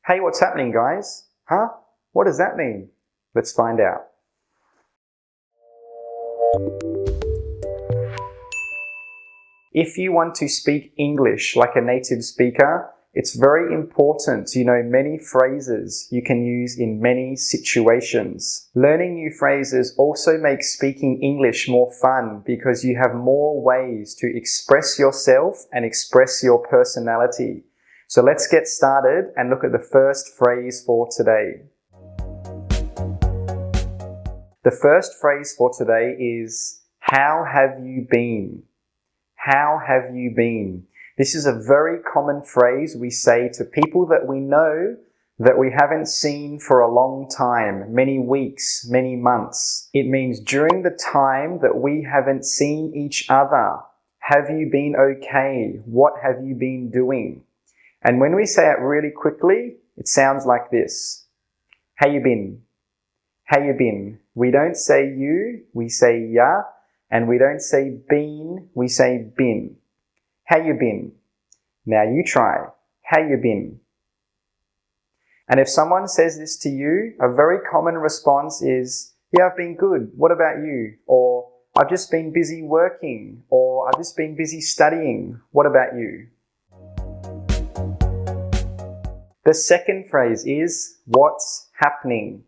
Hey, what's happening, guys? Huh? What does that mean? Let's find out. If you want to speak English like a native speaker, it's very important to know many phrases you can use in many situations. Learning new phrases also makes speaking English more fun because you have more ways to express yourself and express your personality. So let's get started and look at the first phrase for today. The first phrase for today is, how have you been? How have you been? This is a very common phrase we say to people that we know that we haven't seen for a long time, many weeks, many months. It means during the time that we haven't seen each other. Have you been okay? What have you been doing? And when we say it really quickly, it sounds like this. How you been? How you been? We don't say you, we say ya, and we don't say been, we say been. How you been? Now you try. How you been? And if someone says this to you, a very common response is, yeah, I've been good. What about you? Or, I've just been busy working. Or, I've just been busy studying. What about you? The second phrase is, what's happening?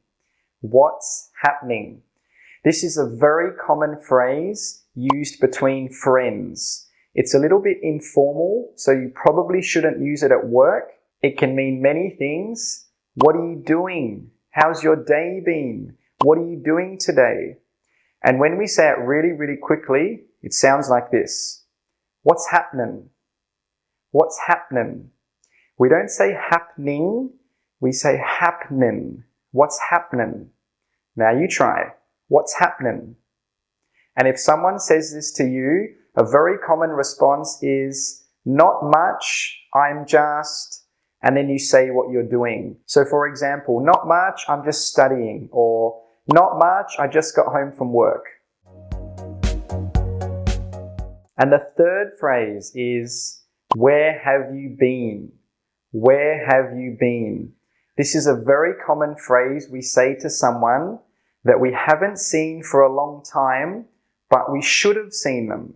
What's happening? This is a very common phrase used between friends. It's a little bit informal, so you probably shouldn't use it at work. It can mean many things. What are you doing? How's your day been? What are you doing today? And when we say it really, really quickly, it sounds like this. What's happening? What's happening? We don't say happening, we say happening. What's happening? Now you try. What's happening? And if someone says this to you, a very common response is, not much, I'm just, and then you say what you're doing. So for example, not much, I'm just studying, or not much, I just got home from work. And the third phrase is, where have you been? Where have you been? This is a very common phrase we say to someone that we haven't seen for a long time, but we should have seen them.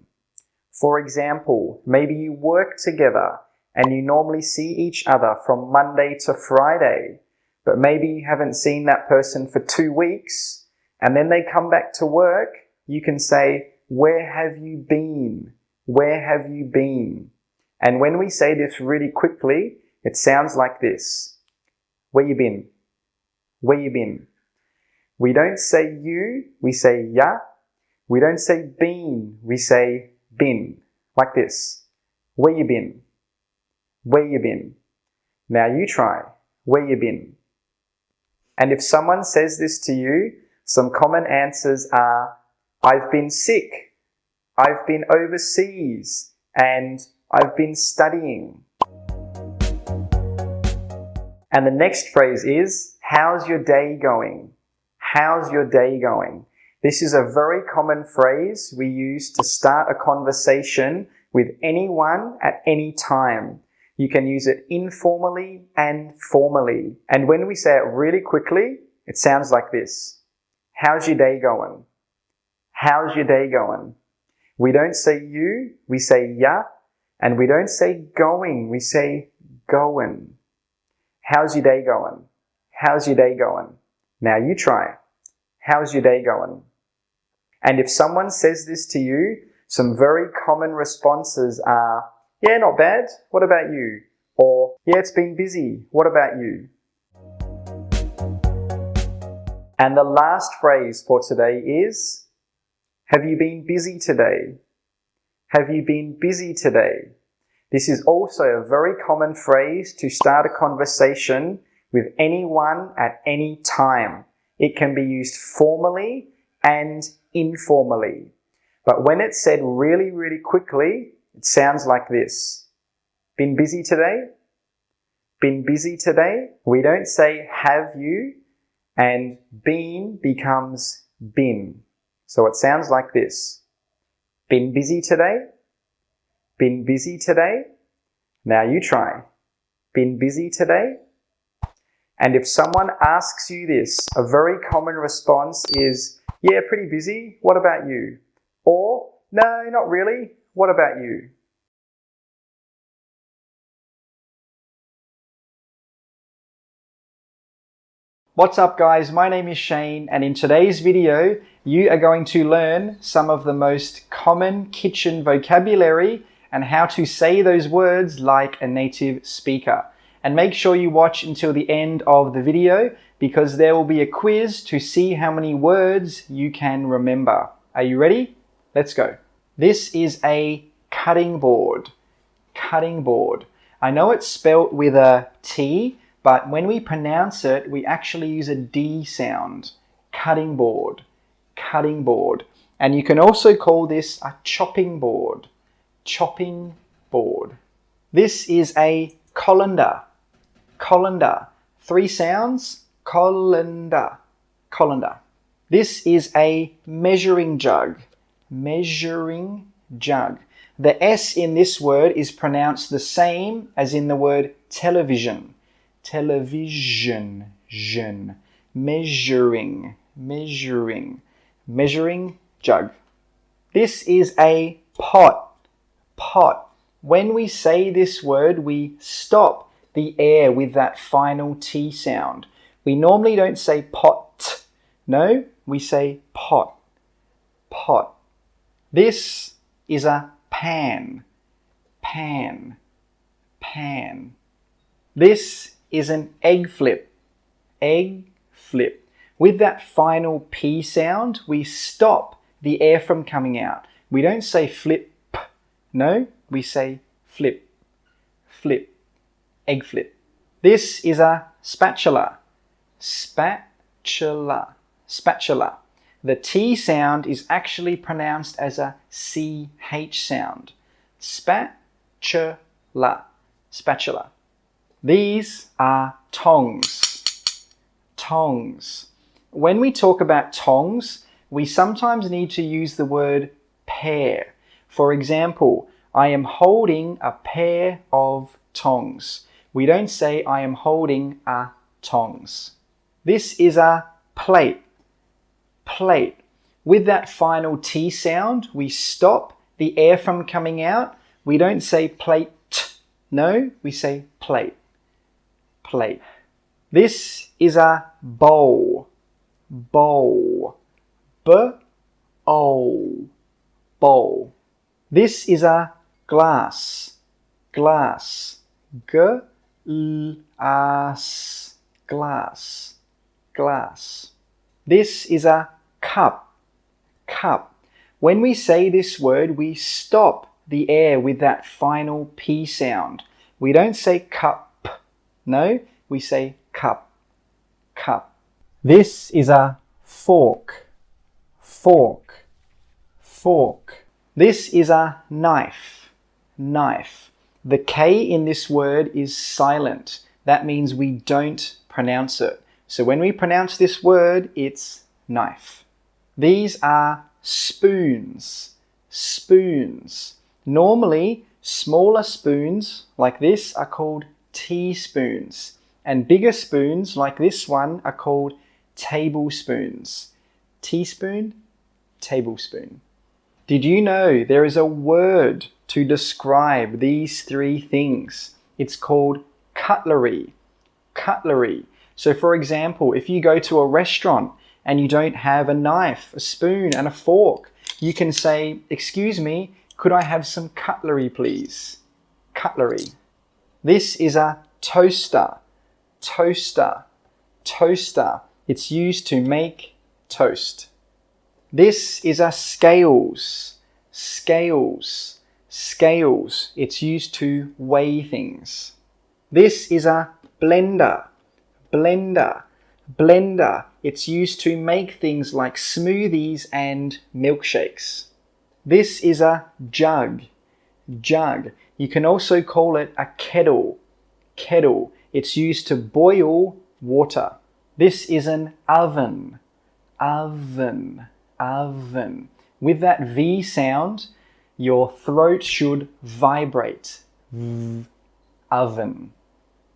For example, maybe you work together and you normally see each other from Monday to Friday, but maybe you haven't seen that person for 2 weeks, and then they come back to work. You can say, where have you been? Where have you been? And when we say this really quickly, it sounds like this. Where you been? Where you been? We don't say you, we say ya. We don't say been, we say been. Like this. Where you been? Where you been? Now you try. Where you been? And if someone says this to you, some common answers are, I've been sick, I've been overseas, and I've been studying. And the next phrase is, how's your day going? How's your day going? This is a very common phrase we use to start a conversation with anyone at any time. You can use it informally and formally. And when we say it really quickly, it sounds like this. How's your day going? How's your day going? We don't say you, we say ya. And we don't say going, we say goin'. How's your day going? How's your day going? Now you try. How's your day going? And if someone says this to you, some very common responses are, yeah, not bad. What about you? Or, yeah, it's been busy. What about you? And the last phrase for today is, have you been busy today? Have you been busy today? This is also a very common phrase to start a conversation with anyone at any time. It can be used formally and informally. But when it's said really, really quickly, it sounds like this. Been busy today? Been busy today? We don't say have you, and been becomes been. So it sounds like this. Been busy today? Been busy today? Now you try. Been busy today? And if someone asks you this, a very common response is, yeah, pretty busy. What about you? Or, no, not really. What about you? What's up guys, my name is Shane and in today's video you are going to learn some of the most common kitchen vocabulary and how to say those words like a native speaker. And make sure you watch until the end of the video because there will be a quiz to see how many words you can remember. Are you ready? Let's go. This is a cutting board. Cutting board. I know it's spelt with a T, but when we pronounce it, we actually use a D sound. Cutting board, cutting board. And you can also call this a chopping board, chopping board. This is a colander, colander. 3 sounds, colander, colander. This is a measuring jug, measuring jug. The S in this word is pronounced the same as in the word television. Television, measuring, measuring, measuring jug. This is a pot, pot. When we say this word, we stop the air with that final T sound. We normally don't say pot, no, we say pot, pot. This is a pan, pan, pan. This is an egg flip, egg flip. With that final P sound, we stop the air from coming out. We don't say flip, no, we say flip, flip, egg flip. This is a spatula, spatula, spatula. The T sound is actually pronounced as a CH sound. Spatula, spatula. These are tongs, tongs. When we talk about tongs, we sometimes need to use the word pair. For example, I am holding a pair of tongs. We don't say I am holding a tongs. This is a plate, plate. With that final T sound, we stop the air from coming out. We don't say plate, no, we say plate, plate. This is a bowl, bowl, b-o-w, bowl. This is a glass, glass, g-l-a-s, glass, glass. This is a cup, cup. When we say this word, we stop the air with that final P sound. We don't say cup, no, we say cup, cup. This is a fork, fork, fork. This is a knife, knife. The K in this word is silent. That means we don't pronounce it. So when we pronounce this word, it's knife. These are spoons, spoons. Normally, smaller spoons like this are called teaspoons, and bigger spoons like this one are called tablespoons. Teaspoon, tablespoon. Did you know there is a word to describe these 3 things? It's called cutlery, cutlery. So for example, if you go to a restaurant and you don't have a knife, a spoon and a fork, you can say, "Excuse me, could I have some cutlery please?" Cutlery. This is a toaster, toaster, toaster. It's used to make toast. This is a scales, scales, scales. It's used to weigh things. This is a blender, blender, blender. It's used to make things like smoothies and milkshakes. This is a jug, jug. You can also call it a kettle, kettle. It's used to boil water. This is an oven, oven, oven. With that V sound, your throat should vibrate. V, oven,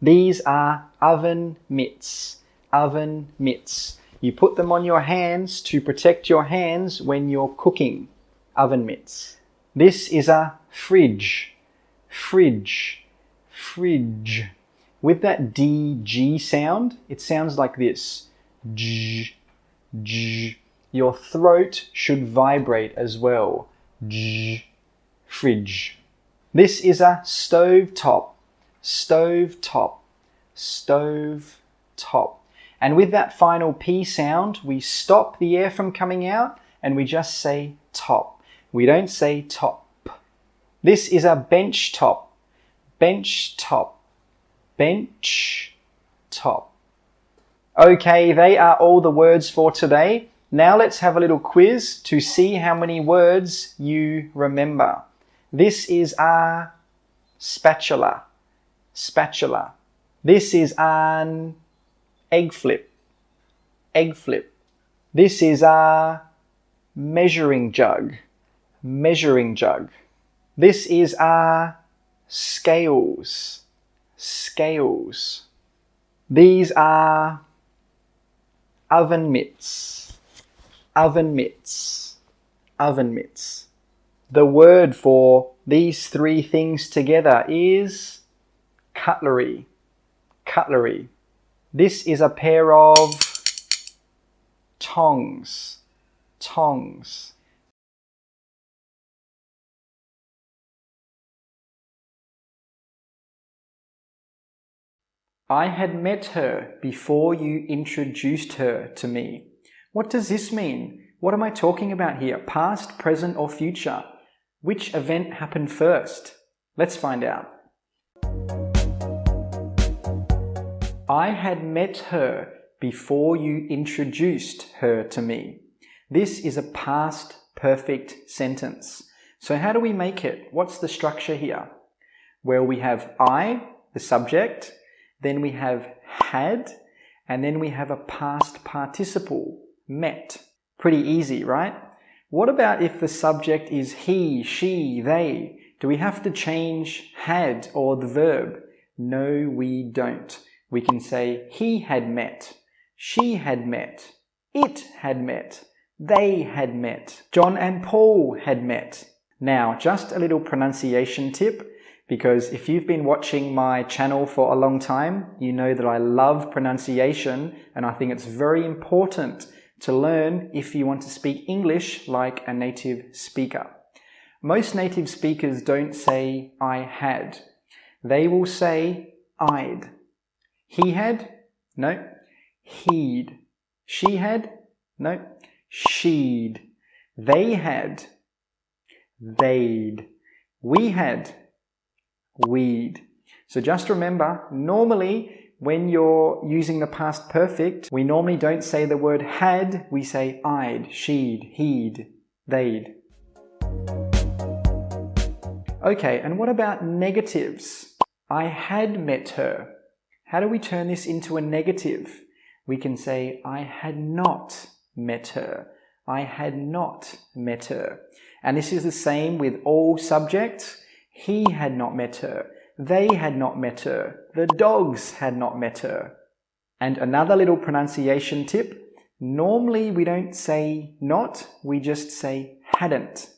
These are oven mitts. Oven mitts. You put them on your hands to protect your hands when you're cooking. Oven mitts. This is a fridge. Fridge. Fridge. With that DG sound, it sounds like this. J, j. Your throat should vibrate as well. J, fridge. This is a stove top. Stove top. Stove top. And with that final P sound, we stop the air from coming out and we just say top. We don't say top. This is a bench top. Bench top. Bench top. Okay, they are all the words for today. Now let's have a little quiz to see how many words you remember. This is a spatula. Spatula. This is an egg flip. Egg flip. This is a measuring jug. Measuring jug. This is a scales. Scales. These are oven mitts. Oven mitts. Oven mitts. The word for these three things together is cutlery. Cutlery. This is a pair of tongs. Tongs. I had met her before you introduced her to me. What does this mean? What am I talking about here? Past, present, or future? Which event happened first? Let's find out. I had met her before you introduced her to me. This is a past perfect sentence. So how do we make it? What's the structure here? Well, we have I, the subject, then we have had, and then we have a past participle, met. Pretty easy, right? What about if the subject is he, she, they? Do we have to change had or the verb? No, we don't. We can say he had met, she had met, it had met, they had met, John and Paul had met. Now, just a little pronunciation tip, because if you've been watching my channel for a long time, you know that I love pronunciation and I think it's very important to learn if you want to speak English like a native speaker. Most native speakers don't say I had. They will say I'd. He had? No. He'd. She had? No. She'd. They had? They'd. We had? We'd. So just remember, normally when you're using the past perfect, we normally don't say the word had, we say I'd, she'd, he'd, they'd. Okay, and what about negatives? I had met her. How do we turn this into a negative? We can say I had not met her. I had not met her. And this is the same with all subjects. He had not met her. They had not met her. The dogs had not met her. And another little pronunciation tip. Normally we don't say not, we just say hadn't.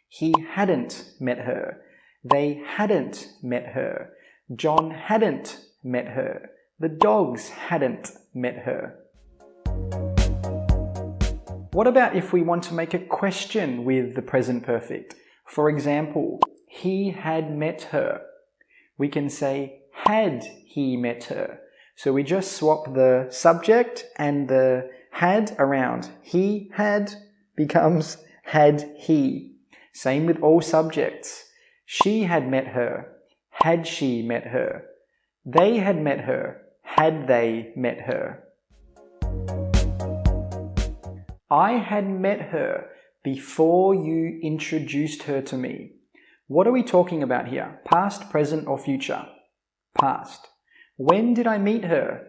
He hadn't met her. They hadn't met her. John hadn't met her. The dogs hadn't met her. What about if we want to make a question with the present perfect? For example, he had met her. We can say, had he met her? So we just swap the subject and the had around. He had becomes had he. Same with all subjects. She had met her. Had she met her? They had met her. Had they met her? I had met her before you introduced her to me. What are we talking about here? Past, present, or future? Past. When did I meet her?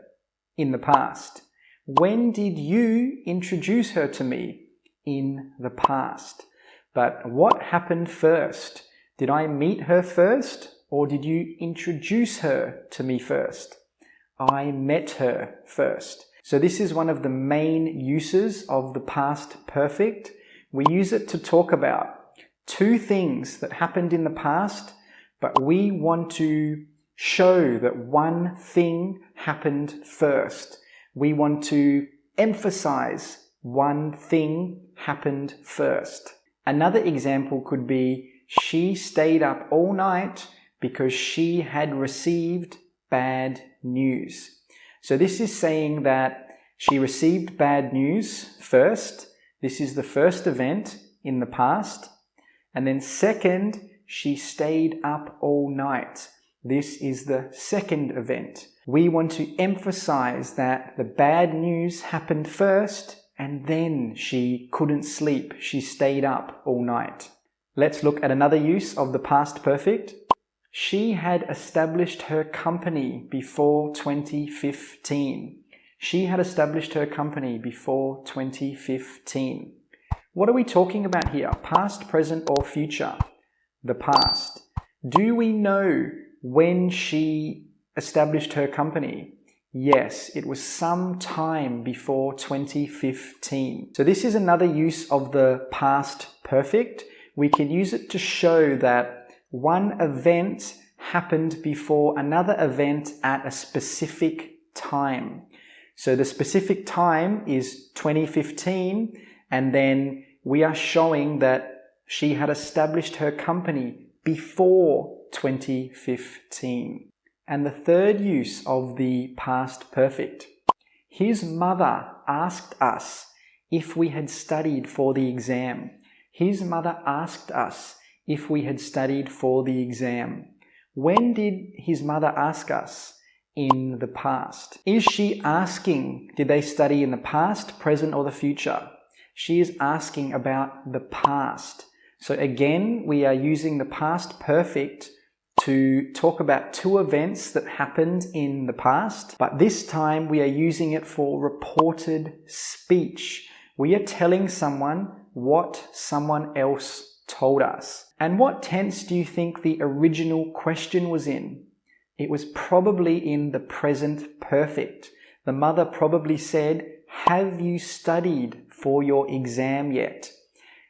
In the past. When did you introduce her to me? In the past. But what happened first? Did I meet her first, or did you introduce her to me first? I met her first. So this is one of the main uses of the past perfect. We use it to talk about two things that happened in the past, but we want to show that one thing happened first. We want to emphasize one thing happened first. Another example could be, she stayed up all night because she had received bad news. So this is saying that she received bad news first. This is the first event in the past. And then second, she stayed up all night. This is the second event. We want to emphasize that the bad news happened first and then she couldn't sleep. She stayed up all night. Let's look at another use of the past perfect. She had established her company before 2015. She had established her company before 2015. What are we talking about here? Past, present, or future? The past. Do we know when she established her company? Yes, it was some time before 2015. So this is another use of the past perfect. We can use it to show that one event happened before another event at a specific time. So the specific time is 2015, and then we are showing that she had established her company before 2015. And the third use of the past perfect. His mother asked us if we had studied for the exam. His mother asked us if we had studied for the exam. When did his mother ask us? In the past. Is she asking, did they study in the past, present, or the future? She is asking about the past. So again, we are using the past perfect to talk about two events that happened in the past, but this time we are using it for reported speech. We are telling someone what someone else told us. And what tense do you think the original question was in? It was probably in the present perfect. The mother probably said, "Have you studied for your exam yet?"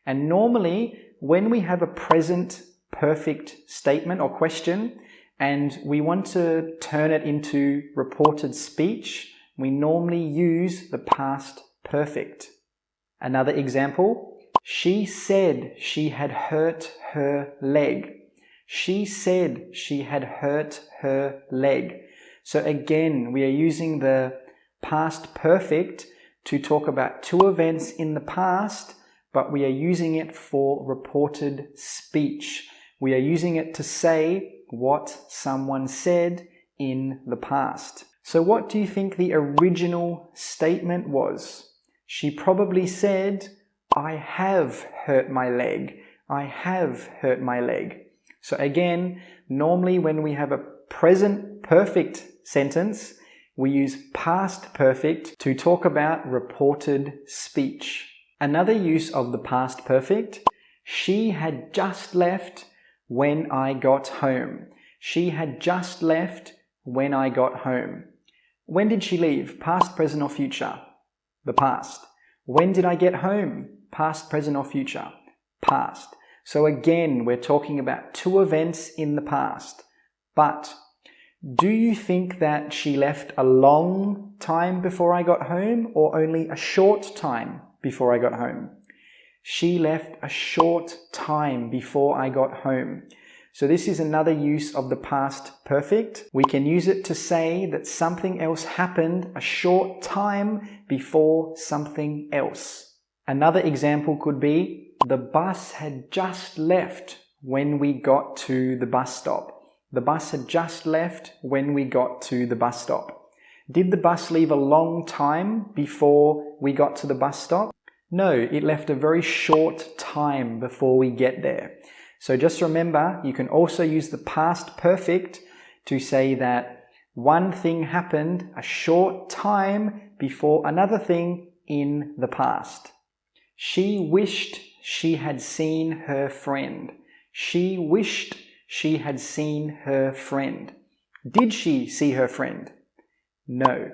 And normally, when we have a present perfect statement or question, and we want to turn it into reported speech, we normally use the past perfect. Another example, she said she had hurt her leg. She said she had hurt her leg. So again, we are using the past perfect to talk about two events in the past, but we are using it for reported speech. We are using it to say what someone said in the past. So what do you think the original statement was? She probably said, "I have hurt my leg. I have hurt my leg." So again, normally when we have a present perfect sentence, we use past perfect to talk about reported speech. Another use of the past perfect, she had just left when I got home. She had just left when I got home. When did she leave? Past, present, or future? The past. When did I get home? Past, present, or future? Past. So again, we're talking about two events in the past. But do you think that she left a long time before I got home or only a short time before I got home? She left a short time before I got home. So this is another use of the past perfect. We can use it to say that something else happened a short time before something else. Another example could be, the bus had just left when we got to the bus stop. The bus had just left when we got to the bus stop. Did the bus leave a long time before we got to the bus stop? No, it left a very short time before we get there. So just remember, you can also use the past perfect to say that one thing happened a short time before another thing in the past. She wished she had seen her friend. She wished she had seen her friend. Did she see her friend? No.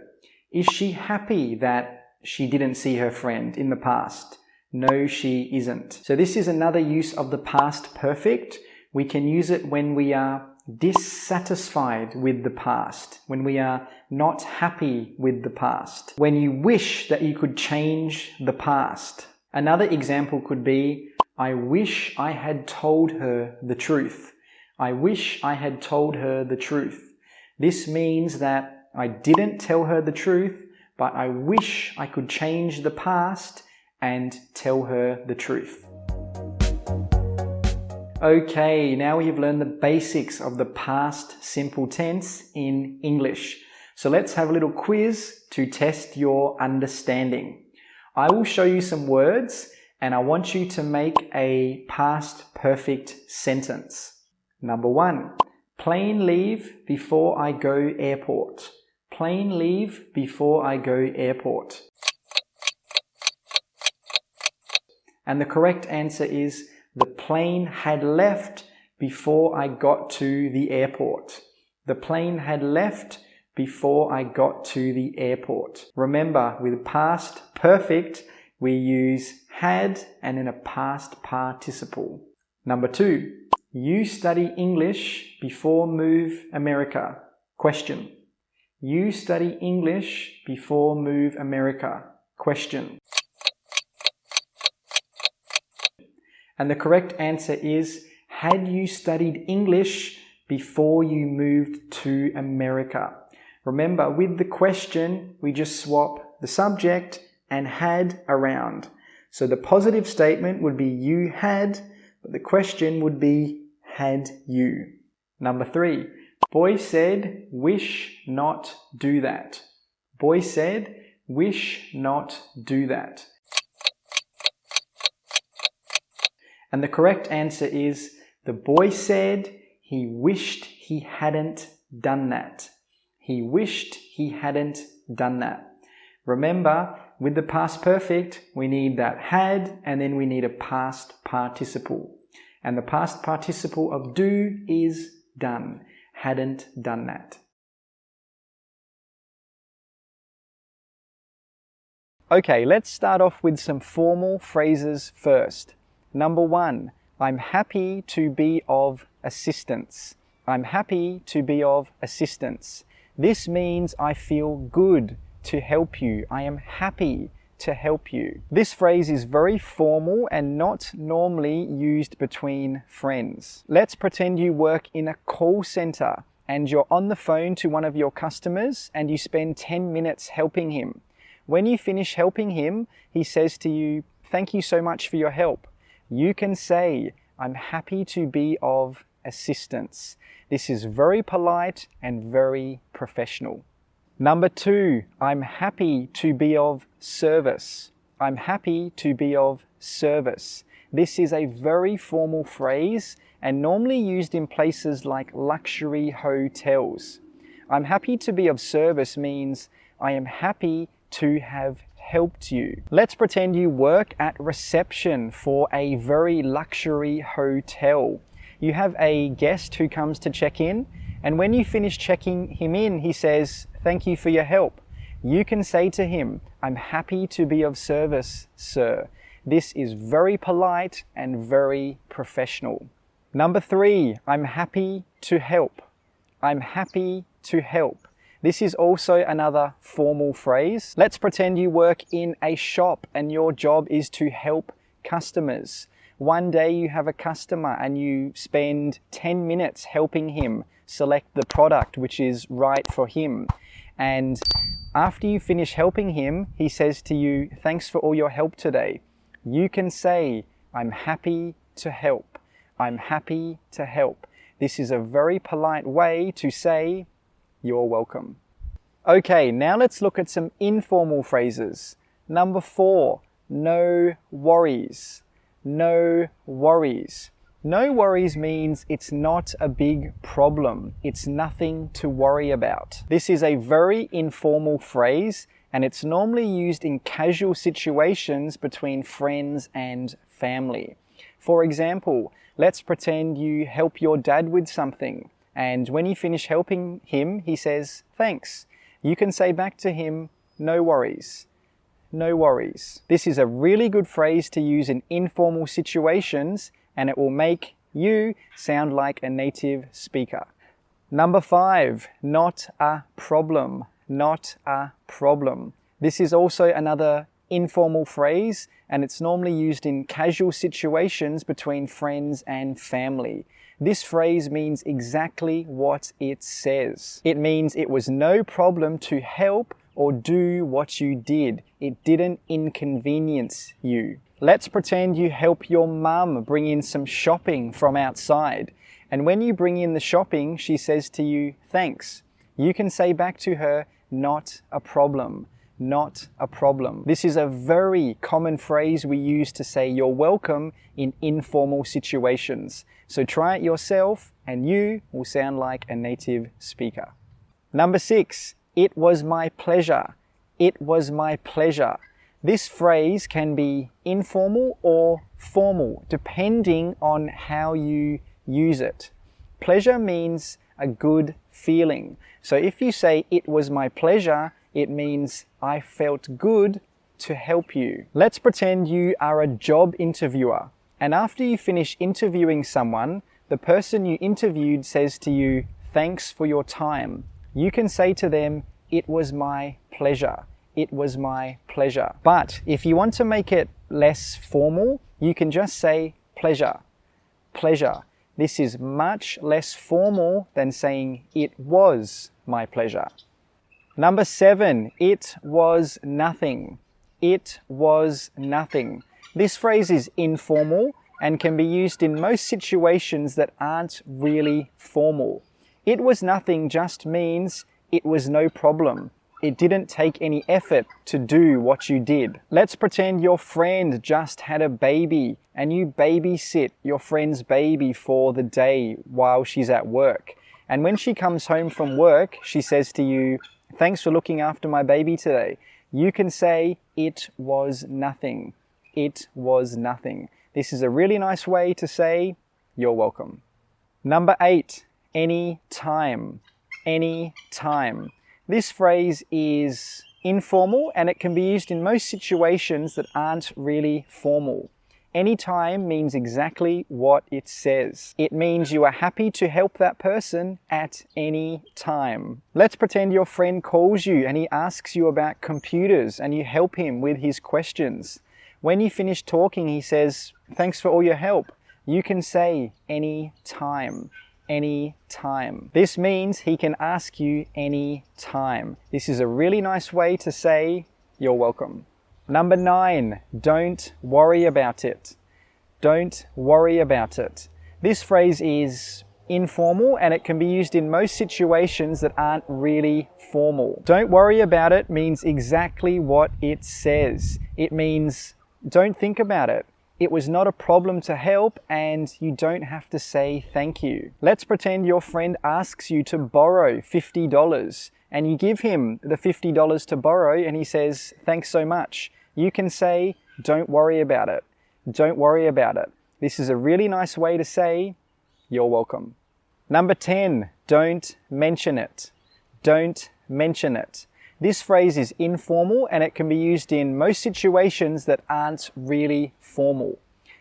Is she happy that she didn't see her friend in the past? No, she isn't. So this is another use of the past perfect. We can use it when we are dissatisfied with the past, when we are not happy with the past, when you wish that you could change the past. Another example could be, I wish I had told her the truth. I wish I had told her the truth. This means that I didn't tell her the truth, but I wish I could change the past and tell her the truth. Okay, now we have learned the basics of the past simple tense in English. So let's have a little quiz to test your understanding. I will show you some words and I want you to make a past perfect sentence. Number 1, plane leave before I go airport. Plane leave before I go airport. And the correct answer is, the plane had left before I got to the airport. The plane had left before I got to the airport. Remember, with past perfect, we use had and then a past participle. Number 2, you study English before move America. Question. You study English before move America. Question. And the correct answer is, had you studied English before you moved to America? Remember, with the question, we just swap the subject and had around. So the positive statement would be you had, but the question would be had you. Number 3, boy said, wish not do that. Boy said, wish not do that. And the correct answer is, the boy said he wished he hadn't done that. He wished he hadn't done that. Remember, with the past perfect, we need that had and then we need a past participle. And the past participle of do is done. Hadn't done that. Okay, let's start off with some formal phrases first. Number 1, I'm happy to be of assistance. I'm happy to be of assistance. This means I feel good to help you. I am happy to help you. This phrase is very formal and not normally used between friends. Let's pretend you work in a call center and you're on the phone to one of your customers and you spend 10 minutes helping him. When you finish helping him, he says to you, "Thank you so much for your help." You can say, I'm happy to be of assistance. This is very polite and very professional. Number 2, I'm happy to be of service. I'm happy to be of service. This is a very formal phrase and normally used in places like luxury hotels. I'm happy to be of service means I am happy to have helped you. Let's pretend you work at reception for a very luxury hotel. You have a guest who comes to check in, and when you finish checking him in, he says, "Thank you for your help." You can say to him, "I'm happy to be of service, sir." This is very polite and very professional. Number 3, I'm happy to help. I'm happy to help. This is also another formal phrase. Let's pretend you work in a shop and your job is to help customers. One day you have a customer and you spend 10 minutes helping him select the product which is right for him. And after you finish helping him, he says to you, "Thanks for all your help today." You can say, "I'm happy to help." I'm happy to help. This is a very polite way to say, "You're welcome." Okay, now let's look at some informal phrases. Number 4, no worries. No worries. No worries means it's not a big problem. It's nothing to worry about. This is a very informal phrase and it's normally used in casual situations between friends and family. For example, let's pretend you help your dad with something and when you finish helping him, he says, "Thanks." you can say back to him, no worries. No worries. This is a really good phrase to use in informal situations, and it will make you sound like a native speaker. Number 5, not a problem. Not a problem. This is also another informal phrase, and it's normally used in casual situations between friends and family. This phrase means exactly what it says. It means it was no problem to help or do what you did. It didn't inconvenience you. Let's pretend you help your mum bring in some shopping from outside. And when you bring in the shopping, she says to you, thanks. You can say back to her, not a problem. Not a problem. This is a very common phrase we use to say you're welcome in informal situations. So try it yourself and you will sound like a native speaker. Number 6, it was my pleasure. It was my pleasure. This phrase can be informal or formal, depending on how you use it. Pleasure means a good feeling. So if you say, it was my pleasure, it means I felt good to help you. Let's pretend you are a job interviewer, and after you finish interviewing someone, the person you interviewed says to you, thanks for your time. You can say to them, it was my pleasure. It was my pleasure. But if you want to make it less formal, you can just say pleasure. Pleasure. This is much less formal than saying it was my pleasure. Number 7, it was nothing. It was nothing. This phrase is informal and can be used in most situations that aren't really formal. It was nothing just means it was no problem. It didn't take any effort to do what you did. Let's pretend your friend just had a baby and you babysit your friend's baby for the day while she's at work. And when she comes home from work, she says to you, thanks for looking after my baby today. You can say, it was nothing. It was nothing. This is a really nice way to say, you're welcome. Number 8, any time. Any time. This phrase is informal and it can be used in most situations that aren't really formal. Anytime means exactly what it says. It means you are happy to help that person at any time. Let's pretend your friend calls you and he asks you about computers and you help him with his questions. When you finish talking, he says, thanks for all your help. You can say any time. Any time. This means he can ask you any time. This is a really nice way to say you're welcome. Number 9, don't worry about it. Don't worry about it. This phrase is informal and it can be used in most situations that aren't really formal. Don't worry about it means exactly what it says. It means don't think about it. It was not a problem to help and you don't have to say thank you. Let's pretend your friend asks you to borrow $50 and you give him the $50 to borrow and he says, thanks so much. You can say, don't worry about it. Don't worry about it. This is a really nice way to say, you're welcome. Number 10, don't mention it. Don't mention it. This phrase is informal and it can be used in most situations that aren't really formal.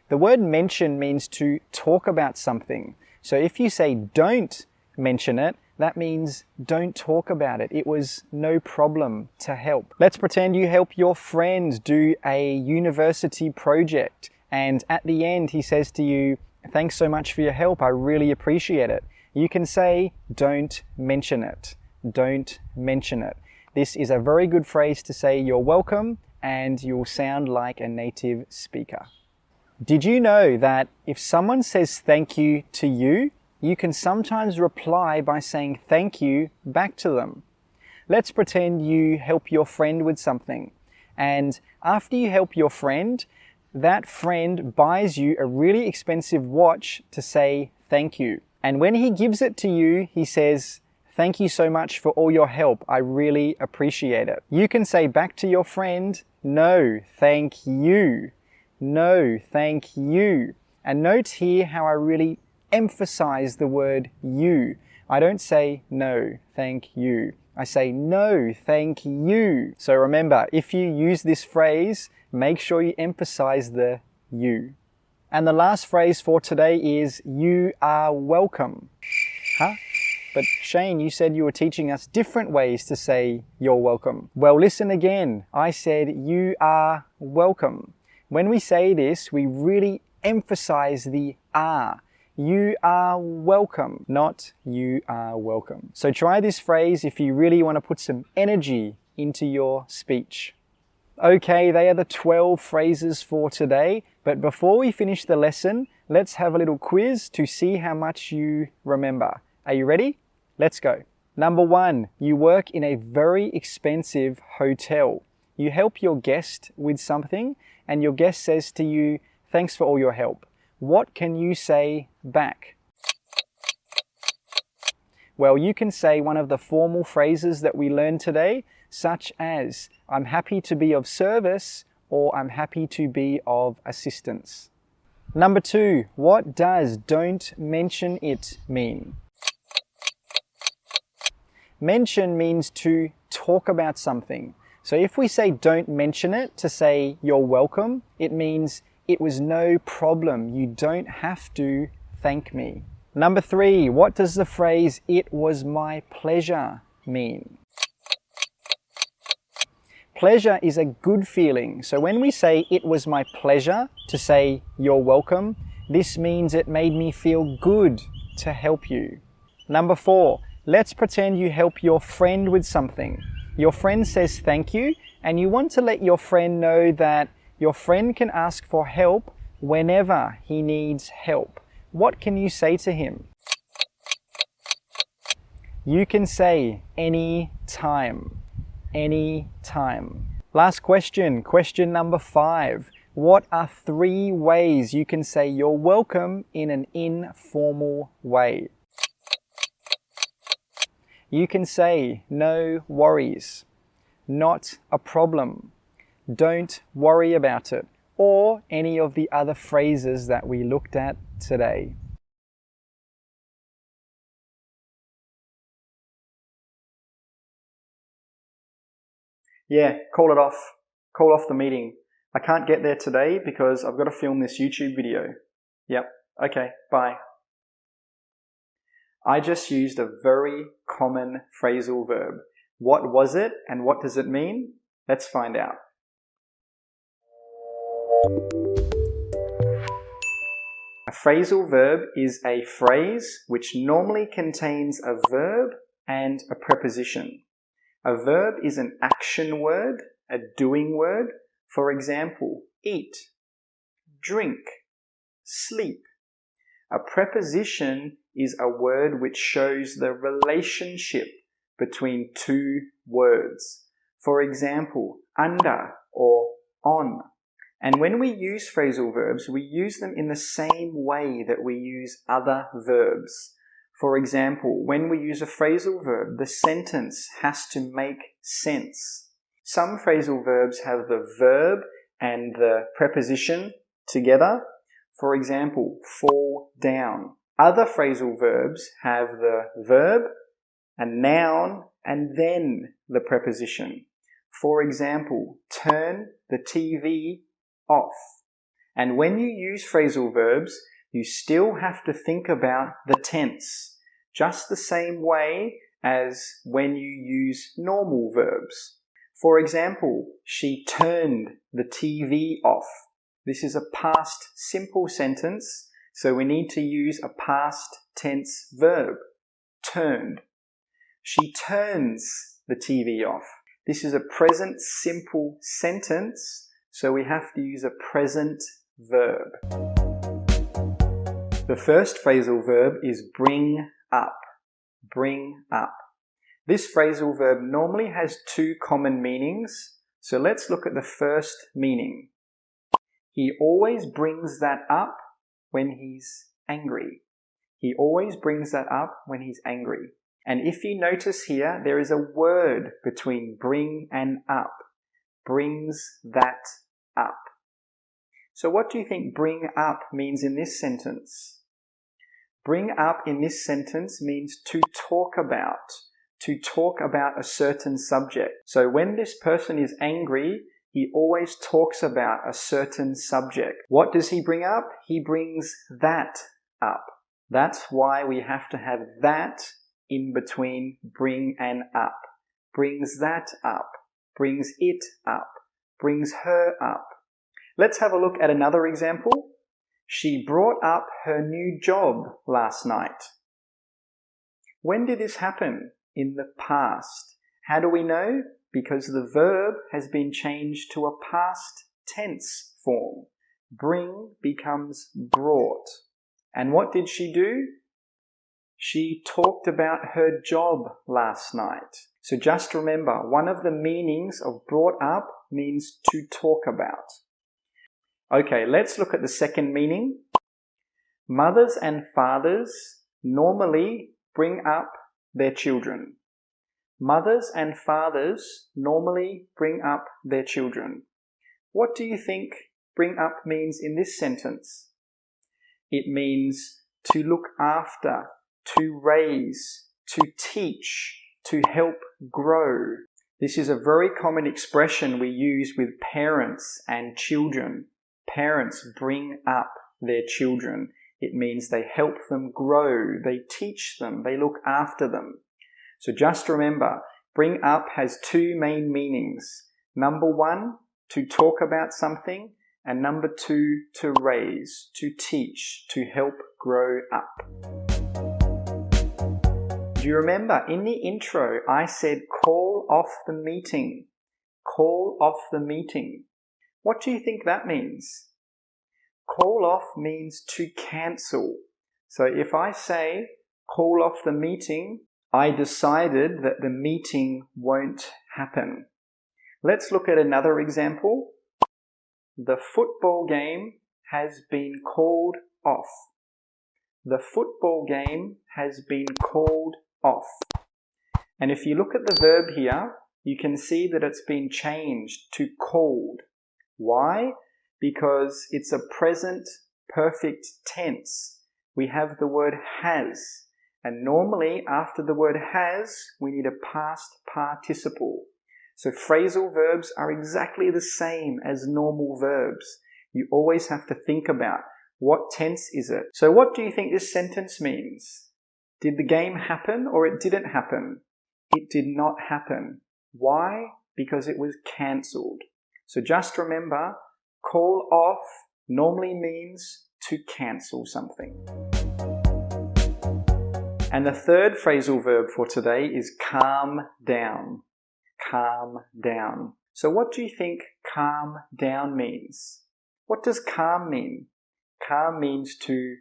The word mention means to talk about something. So if you say don't mention it, that means don't talk about it. It was no problem to help. Let's pretend you help your friend do a university project and at the end he says to you, thanks so much for your help, I really appreciate it. You can say, don't mention it. Don't mention it. This is a very good phrase to say you're welcome and you'll sound like a native speaker. Did you know that if someone says thank you to you, you can sometimes reply by saying thank you back to them? Let's pretend you help your friend with something, and after you help your friend, that friend buys you a really expensive watch to say thank you. And when he gives it to you, he says, thank you so much for all your help. I really appreciate it. You can say back to your friend, no, thank you. No, thank you. And note here how I really emphasize the word you. I don't say no, thank you. I say no, thank you. So remember, if you use this phrase, make sure you emphasize the you. And the last phrase for today is you are welcome. Huh? But Shane, you said you were teaching us different ways to say you're welcome. Well, listen again. I said you are welcome. When we say this, we really emphasize the are. You are welcome, not you are welcome. So try this phrase if you really want to put some energy into your speech. Okay, they are the 12 phrases for today. But before we finish the lesson, let's have a little quiz to see how much you remember. Are you ready? Let's go. Number 1, you work in a very expensive hotel. You help your guest with something and your guest says to you, "Thanks for all your help." What can you say back? Well, you can say one of the formal phrases that we learned today, such as, "I'm happy to be of service," or "I'm happy to be of assistance." Number 2, what does "don't mention it" mean? Mention means to talk about something. So if we say "don't mention it" to say "you're welcome," it means it was no problem. You don't have to thank me. Number 3, what does the phrase "it was my pleasure" mean? Pleasure is a good feeling. So when we say "it was my pleasure" to say "you're welcome," this means it made me feel good to help you. Number 4, let's pretend you help your friend with something. Your friend says thank you, and you want to let your friend know that your friend can ask for help whenever he needs help. What can you say to him? You can say any time. Any time. Last question, question number 5. What are 3 ways you can say "you're welcome" in an informal way? You can say "no worries," "not a problem," "don't worry about it," or any of the other phrases that we looked at today. Yeah, call it off. Call off the meeting. I can't get there today because I've got to film this YouTube video. Yep, okay, bye. I just used a very common phrasal verb. What was it and what does it mean? Let's find out. A phrasal verb is a phrase which normally contains a verb and a preposition. A verb is an action word, a doing word. For example, eat, drink, sleep. A preposition is a word which shows the relationship between 2 words. For example, under or on. And when we use phrasal verbs, we use them in the same way that we use other verbs. For example, when we use a phrasal verb, the sentence has to make sense. Some phrasal verbs have the verb and the preposition together. For example, fall down. Other phrasal verbs have the verb, a noun, and then the preposition. For example, turn the TV off. And when you use phrasal verbs, you still have to think about the tense, just the same way as when you use normal verbs. For example, she turned the TV off. This is a past simple sentence, so we need to use a past tense verb, turned. She turns the TV off. This is a present simple sentence, so we have to use a present verb. The first phrasal verb is bring up. Bring up. This phrasal verb normally has 2 common meanings, so let's look at the first meaning. He always brings that up when he's angry. He always brings that up when he's angry. And if you notice here, there is a word between bring and up. Brings that up. So what do you think bring up means in this sentence? Bring up in this sentence means to talk about, to talk about a certain subject. So when this person is angry, he always talks about a certain subject. What does he bring up? He brings that up. That's why we have to have that in between bring and up. Brings that up. Brings it up. Brings her up. Let's have a look at another example. She brought up her new job last night. When did this happen? In the past. How do we know? Because the verb has been changed to a past tense form. Bring becomes brought. And what did she do? She talked about her job last night. So just remember, one of the meanings of brought up means to talk about. Okay, let's look at the second meaning. Mothers and fathers normally bring up their children. Mothers and fathers normally bring up their children. What do you think bring up means in this sentence? It means to look after, to raise, to teach, to help grow. This is a very common expression we use with parents and children. Parents bring up their children. It means they help them grow, they teach them, they look after them. So just remember, bring up has two main meanings. Number one, to talk about something, and number two, to raise, to teach, to help grow up. Do you remember in the intro I said call off the meeting? Call off the meeting. What do you think that means? Call off means to cancel. So if I say call off the meeting, I decided that the meeting won't happen. Let's look at another example. The football game has been called off. The football game has been called off. And if you look at the verb here, you can see that it's been changed to called. Why? Because it's a present perfect tense. We have the word has. And normally, after the word has, we need a past participle. So phrasal verbs are exactly the same as normal verbs. You always have to think about what tense is it. So what do you think this sentence means? Did the game happen or it didn't happen? It did not happen. Why? Because it was cancelled. So just remember, call off normally means to cancel something. And the third phrasal verb for today is calm down. Calm down. So what do you think calm down means? What does calm mean? Calm means to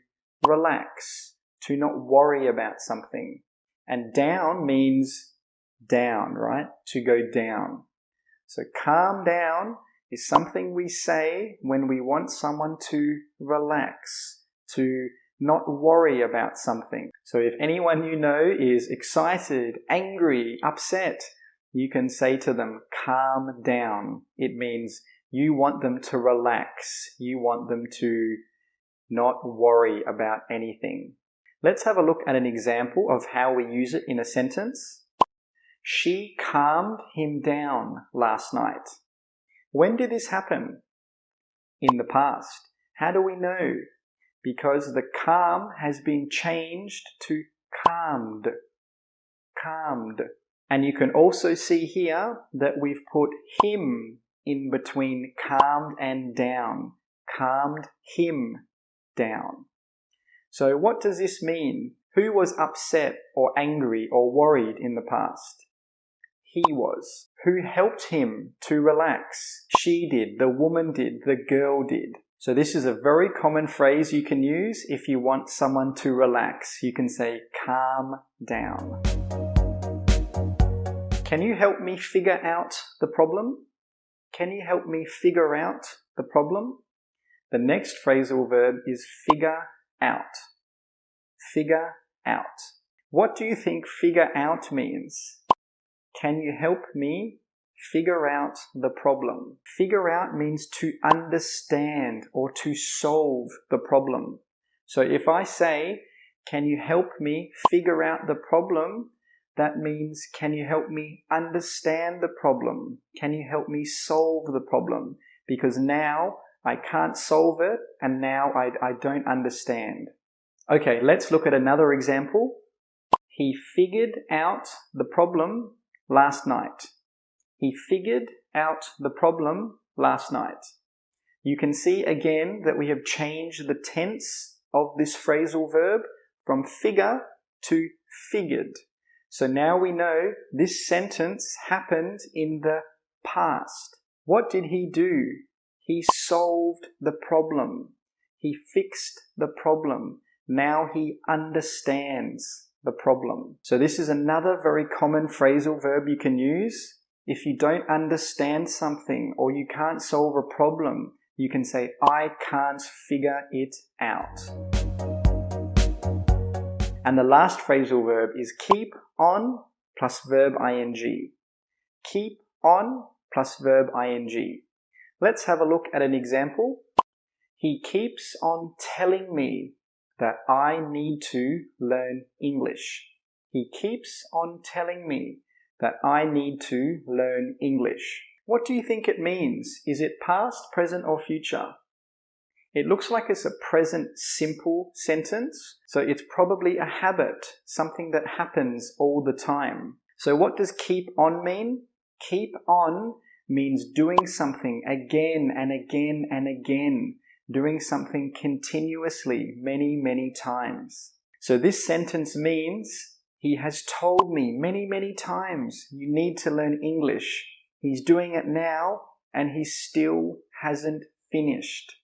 relax, to not worry about something. And down means down, right? To go down. So calm down is something we say when we want someone to relax, to not worry about something. So if anyone you know is excited, angry, upset, you can say to them, calm down. It means you want them to relax. You want them to not worry about anything. Let's have a look at an example of how we use it in a sentence. She calmed him down last night. When did this happen? In the past. How do we know? Because the calm has been changed to calmed. Calmed. And you can also see here that we've put him in between calmed and down. Calmed him down. So what does this mean? Who was upset or angry or worried in the past? He was. Who helped him to relax? She did, the woman did, the girl did. So this is a very common phrase you can use if you want someone to relax. You can say, calm down. Can you help me figure out the problem? Can you help me figure out the problem? The next phrasal verb is figure out. Figure out. What do you think figure out means? Can you help me figure out the problem? Figure out means to understand or to solve the problem. So if I say, can you help me figure out the problem? that means, can you help me understand the problem? Can you help me solve the problem? Because now I can't solve it and now I don't understand. Okay, let's look at another example. He figured out the problem last night. He figured out the problem last night. You can see again that we have changed the tense of this phrasal verb from figure to figured. So now we know this sentence happened in the past. What did he do? He solved the problem. He fixed the problem. Now he understands the problem. So this is another very common phrasal verb you can use. If you don't understand something or you can't solve a problem, you can say, I can't figure it out. And the last phrasal verb is keep on plus verb ing. Keep on plus verb ing. Let's have a look at an example. He keeps on telling me that I need to learn English. He keeps on telling me that I need to learn English. What do you think it means? Is it past, present, or future? It looks like it's a present simple sentence, so it's probably a habit, something that happens all the time. So what does keep on mean? Keep on means doing something again and again and again, doing something continuously many, many times. So this sentence means he has told me many, many times you need to learn English. He's doing it now and he still hasn't finished.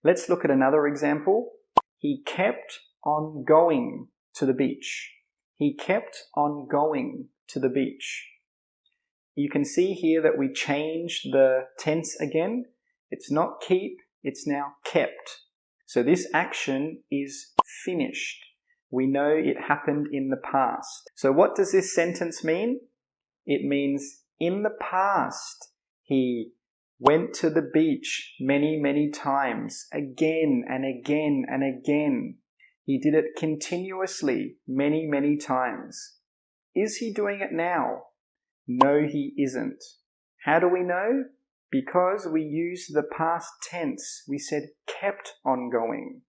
Let's look at another example. He kept on going to the beach. He kept on going to the beach. You can see here that we changed the tense again. It's not keep, it's now kept. So this action is finished. We know it happened in the past. So what does this sentence mean? It means in the past, he went to the beach many, many times, again and again and again. He did it continuously many, many times. Is he doing it now? No, he isn't. How do we know? Because we use the past tense. We said kept on going.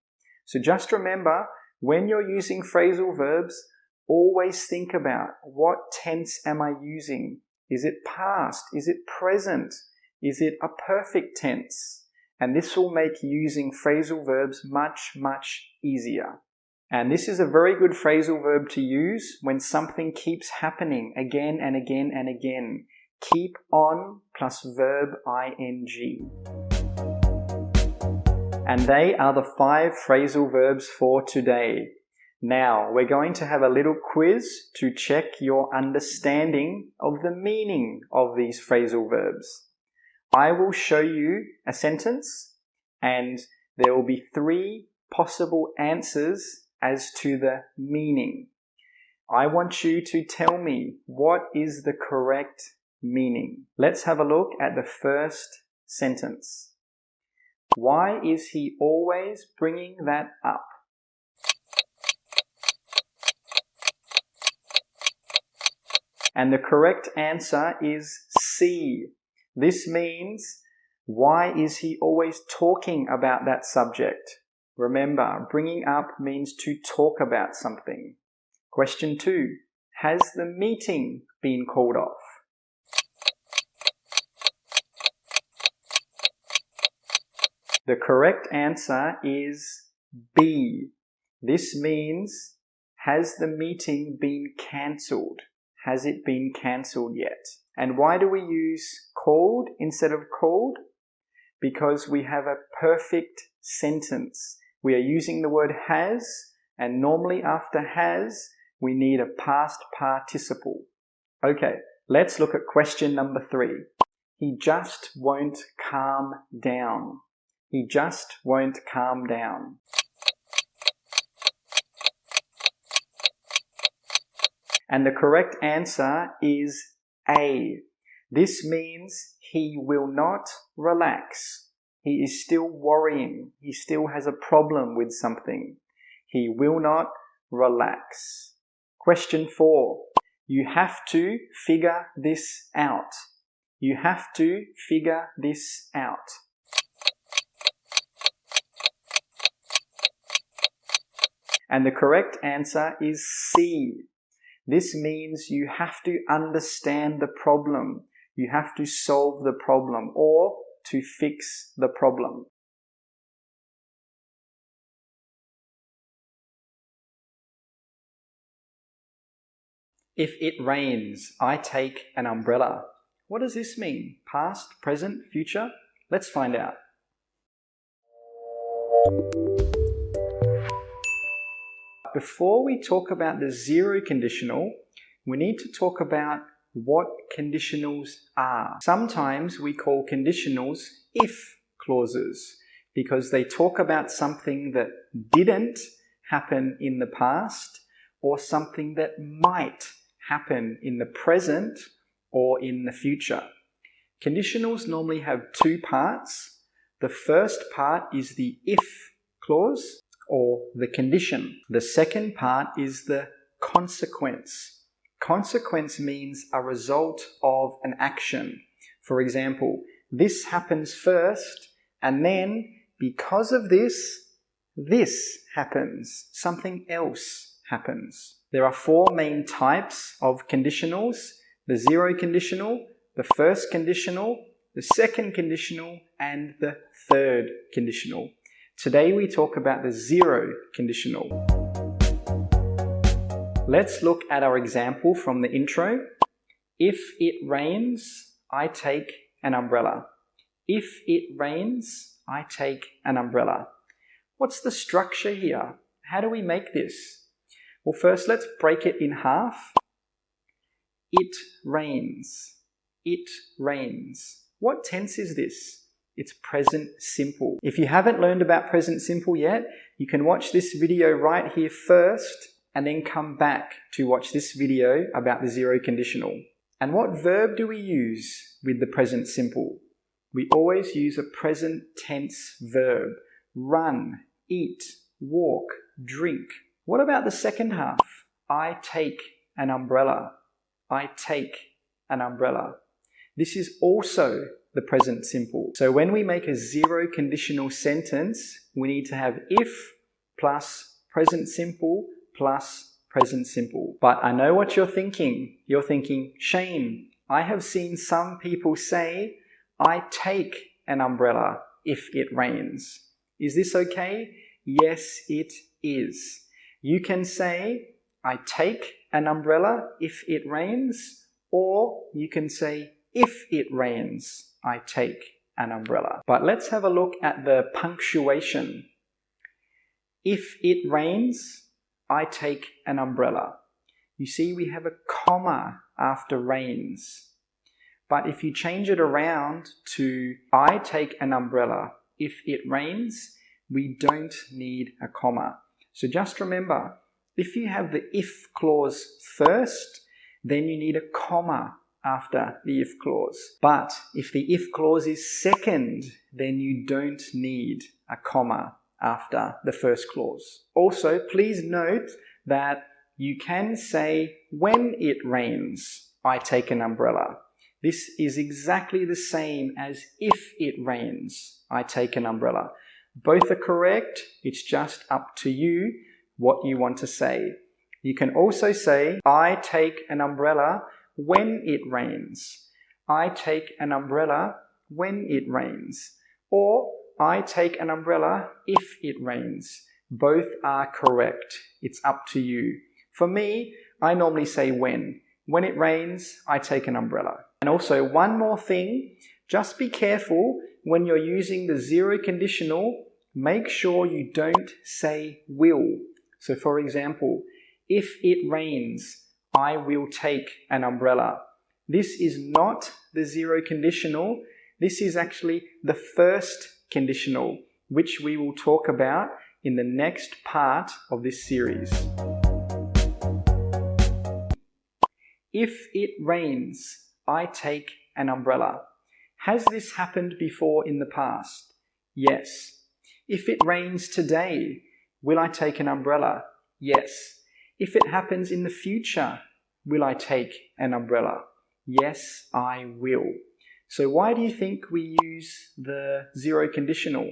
So just remember, when you're using phrasal verbs, always think about what tense am I using? Is it past? Is it present? Is it a perfect tense? And this will make using phrasal verbs much, much easier. And this is a very good phrasal verb to use when something keeps happening again and again and again. Keep on plus verb ing. And they are the 5 phrasal verbs for today. Now, we're going to have a little quiz to check your understanding of the meaning of these phrasal verbs. I will show you a sentence and there will be 3 possible answers as to the meaning. I want you to tell me what is the correct meaning. Let's have a look at the first sentence. Why is he always bringing that up? And the correct answer is C. This means, why is he always talking about that subject? Remember, bringing up means to talk about something. Question 2. Has the meeting been called off? The correct answer is B. This means, has the meeting been cancelled? Has it been cancelled yet? And why do we use called instead of called? Because we have a perfect sentence. We are using the word has, and normally after has, we need a past participle. Okay, let's look at question number 3. He just won't calm down. He just won't calm down. And the correct answer is A. This means he will not relax. He is still worrying. He still has a problem with something. He will not relax. Question 4. You have to figure this out. You have to figure this out. And the correct answer is C. This means you have to understand the problem. You have to solve the problem or to fix the problem. If it rains, I take an umbrella. What does this mean? Past, present, future? Let's find out. Before we talk about the zero conditional, we need to talk about what conditionals are. Sometimes we call conditionals if clauses because they talk about something that didn't happen in the past or something that might happen in the present or in the future. Conditionals normally have two parts. The first part is the if clause or the condition. The second part is the consequence. Consequence means a result of an action. For example, this happens first and then because of this, this happens. Something else happens. There are four main types of conditionals: the zero conditional, the first conditional, the second conditional, and the third conditional. Today we talk about the zero conditional. Let's look at our example from the intro. If it rains, I take an umbrella. If it rains, I take an umbrella. What's the structure here? How do we make this? Well, first let's break it in half. It rains. It rains. What tense is this? It's present simple. If you haven't learned about present simple yet, you can watch this video right here first and then come back to watch this video about the zero conditional. And what verb do we use with the present simple? We always use a present tense verb. Run, eat, walk, drink. What about the second half? I take an umbrella. I take an umbrella. This is also the present simple. So when we make a zero conditional sentence, we need to have if plus present simple plus present simple. But I know what you're thinking. You're thinking, Shane, I have seen some people say, I take an umbrella if it rains. Is this okay? Yes, it is. You can say, I take an umbrella if it rains, or you can say, if it rains, I take an umbrella. But let's have a look at the punctuation. If it rains, I take an umbrella. You see, we have a comma after rains. But if you change it around to I take an umbrella if it rains, we don't need a comma. So just remember, if you have the if clause first, then you need a comma after the if clause. But if the if clause is second, then you don't need a comma after the first clause. Also, please note that you can say, when it rains, I take an umbrella. This is exactly the same as if it rains, I take an umbrella. Both are correct, it's just up to you what you want to say. You can also say, I take an umbrella when it rains. I take an umbrella when it rains. Or, I take an umbrella if it rains. Both are correct. It's up to you. For me, I normally say when. When it rains, I take an umbrella. And also, one more thing, just be careful when you're using the zero conditional, make sure you don't say will. So for example, if it rains, I will take an umbrella. This is not the zero conditional. This is actually the first conditional, which we will talk about in the next part of this series. If it rains, I take an umbrella. Has this happened before in the past? Yes. If it rains today, will I take an umbrella? Yes. If it happens in the future, will I take an umbrella? Yes, I will. So why do you think we use the zero conditional?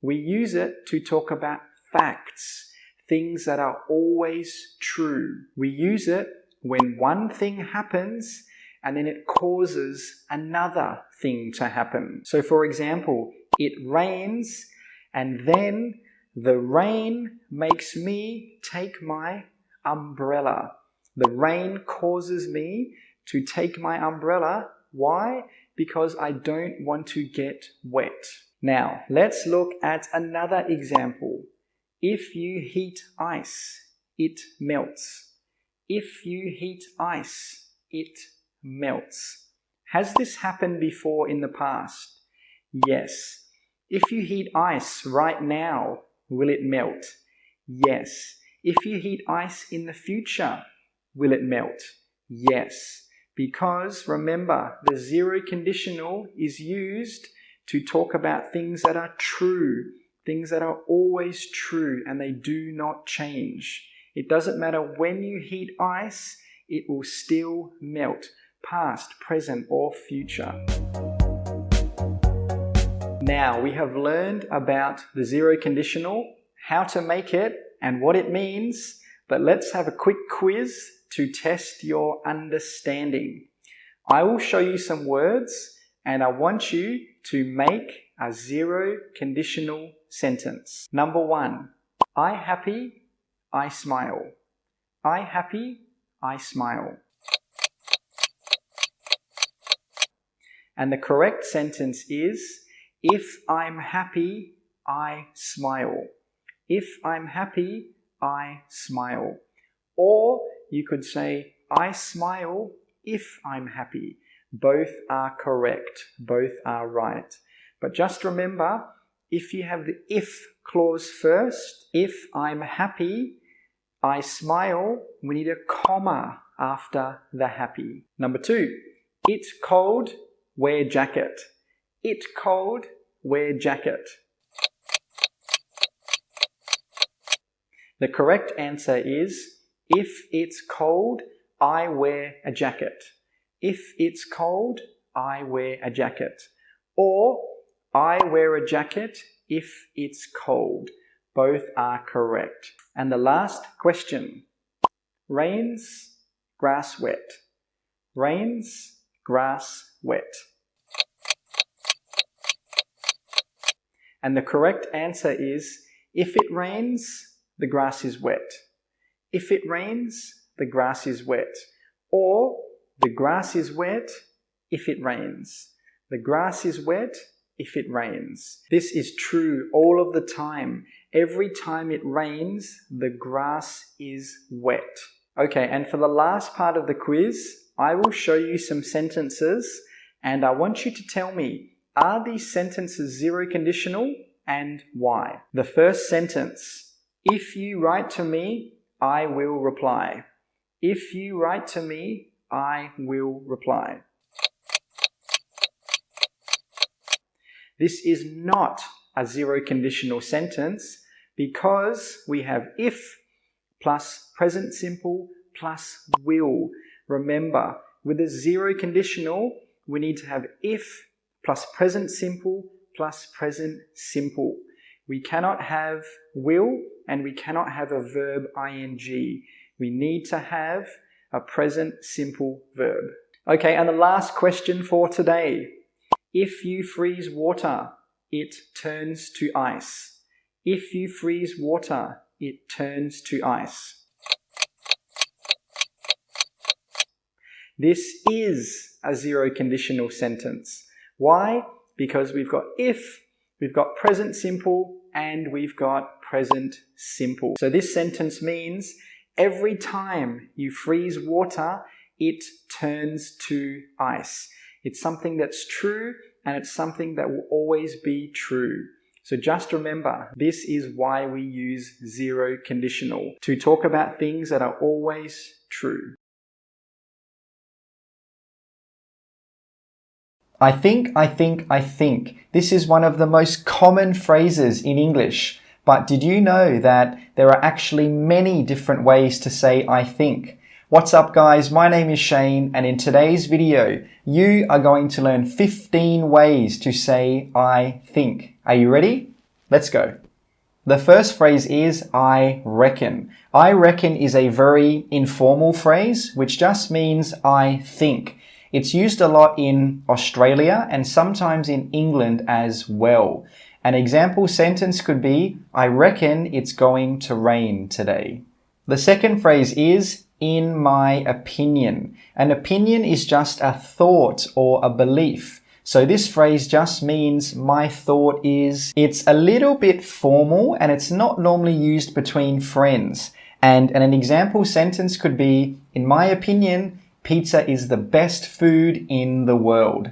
We use it to talk about facts, things that are always true. We use it when one thing happens and then it causes another thing to happen. So for example, it rains and then the rain makes me take my umbrella. The rain causes me to take my umbrella. Why? Because I don't want to get wet. Now, let's look at another example. If you heat ice, it melts. If you heat ice, it melts. Has this happened before in the past? Yes. If you heat ice right now, will it melt? Yes. If you heat ice in the future, will it melt? Yes. Because remember, the zero conditional is used to talk about things that are true, things that are always true and they do not change. It doesn't matter when you heat ice, it will still melt, past, present, or future. Now we have learned about the zero conditional, how to make it and what it means, but let's have a quick quiz to test your understanding. I will show you some words and I want you to make a zero conditional sentence. Number 1, I happy, I smile. I happy, I smile. And the correct sentence is, if I'm happy, I smile. If I'm happy, I smile. Or you could say, I smile if I'm happy. Both are correct. Both are right. But just remember, if you have the if clause first, if I'm happy, I smile, we need a comma after the happy. Number 2, it's cold, wear jacket. It's cold, wear jacket. The correct answer is, if it's cold, I wear a jacket. If it's cold, I wear a jacket. Or, I wear a jacket if it's cold. Both are correct. And the last question. Rains, grass wet. Rains, grass wet. And the correct answer is, if it rains, the grass is wet. If it rains, the grass is wet. Or, the grass is wet if it rains. The grass is wet if it rains. This is true all of the time. Every time it rains, the grass is wet. Okay, and for the last part of the quiz, I will show you some sentences and I want you to tell me, are these sentences zero conditional and why? The first sentence, if you write to me, I will reply. If you write to me, I will reply. This is not a zero conditional sentence because we have if plus present simple plus will. Remember, with a zero conditional, we need to have if plus present simple plus present simple. We cannot have will and we cannot have a verb ing. We need to have a present simple verb. Okay, and the last question for today. If you freeze water, it turns to ice. If you freeze water, it turns to ice. This is a zero conditional sentence. Why? Because we've got if, we've got present simple, and we've got present simple. So this sentence means every time you freeze water, it turns to ice. It's something that's true and it's something that will always be true. So just remember, this is why we use zero conditional, to talk about things that are always true. I think. This is one of the most common phrases in English. But did you know that there are actually many different ways to say I think? What's up guys, my name is Shane and in today's video you are going to learn 15 ways to say I think. Are you ready? Let's go. The first phrase is I reckon. I reckon is a very informal phrase which just means I think. It's used a lot in Australia and sometimes in England as well. An example sentence could be I reckon it's going to rain today. The second phrase is in my opinion. An opinion is just a thought or a belief. So this phrase just means my thought is. It's a little bit formal and it's not normally used between friends. And an example sentence could be, in my opinion, pizza is the best food in the world.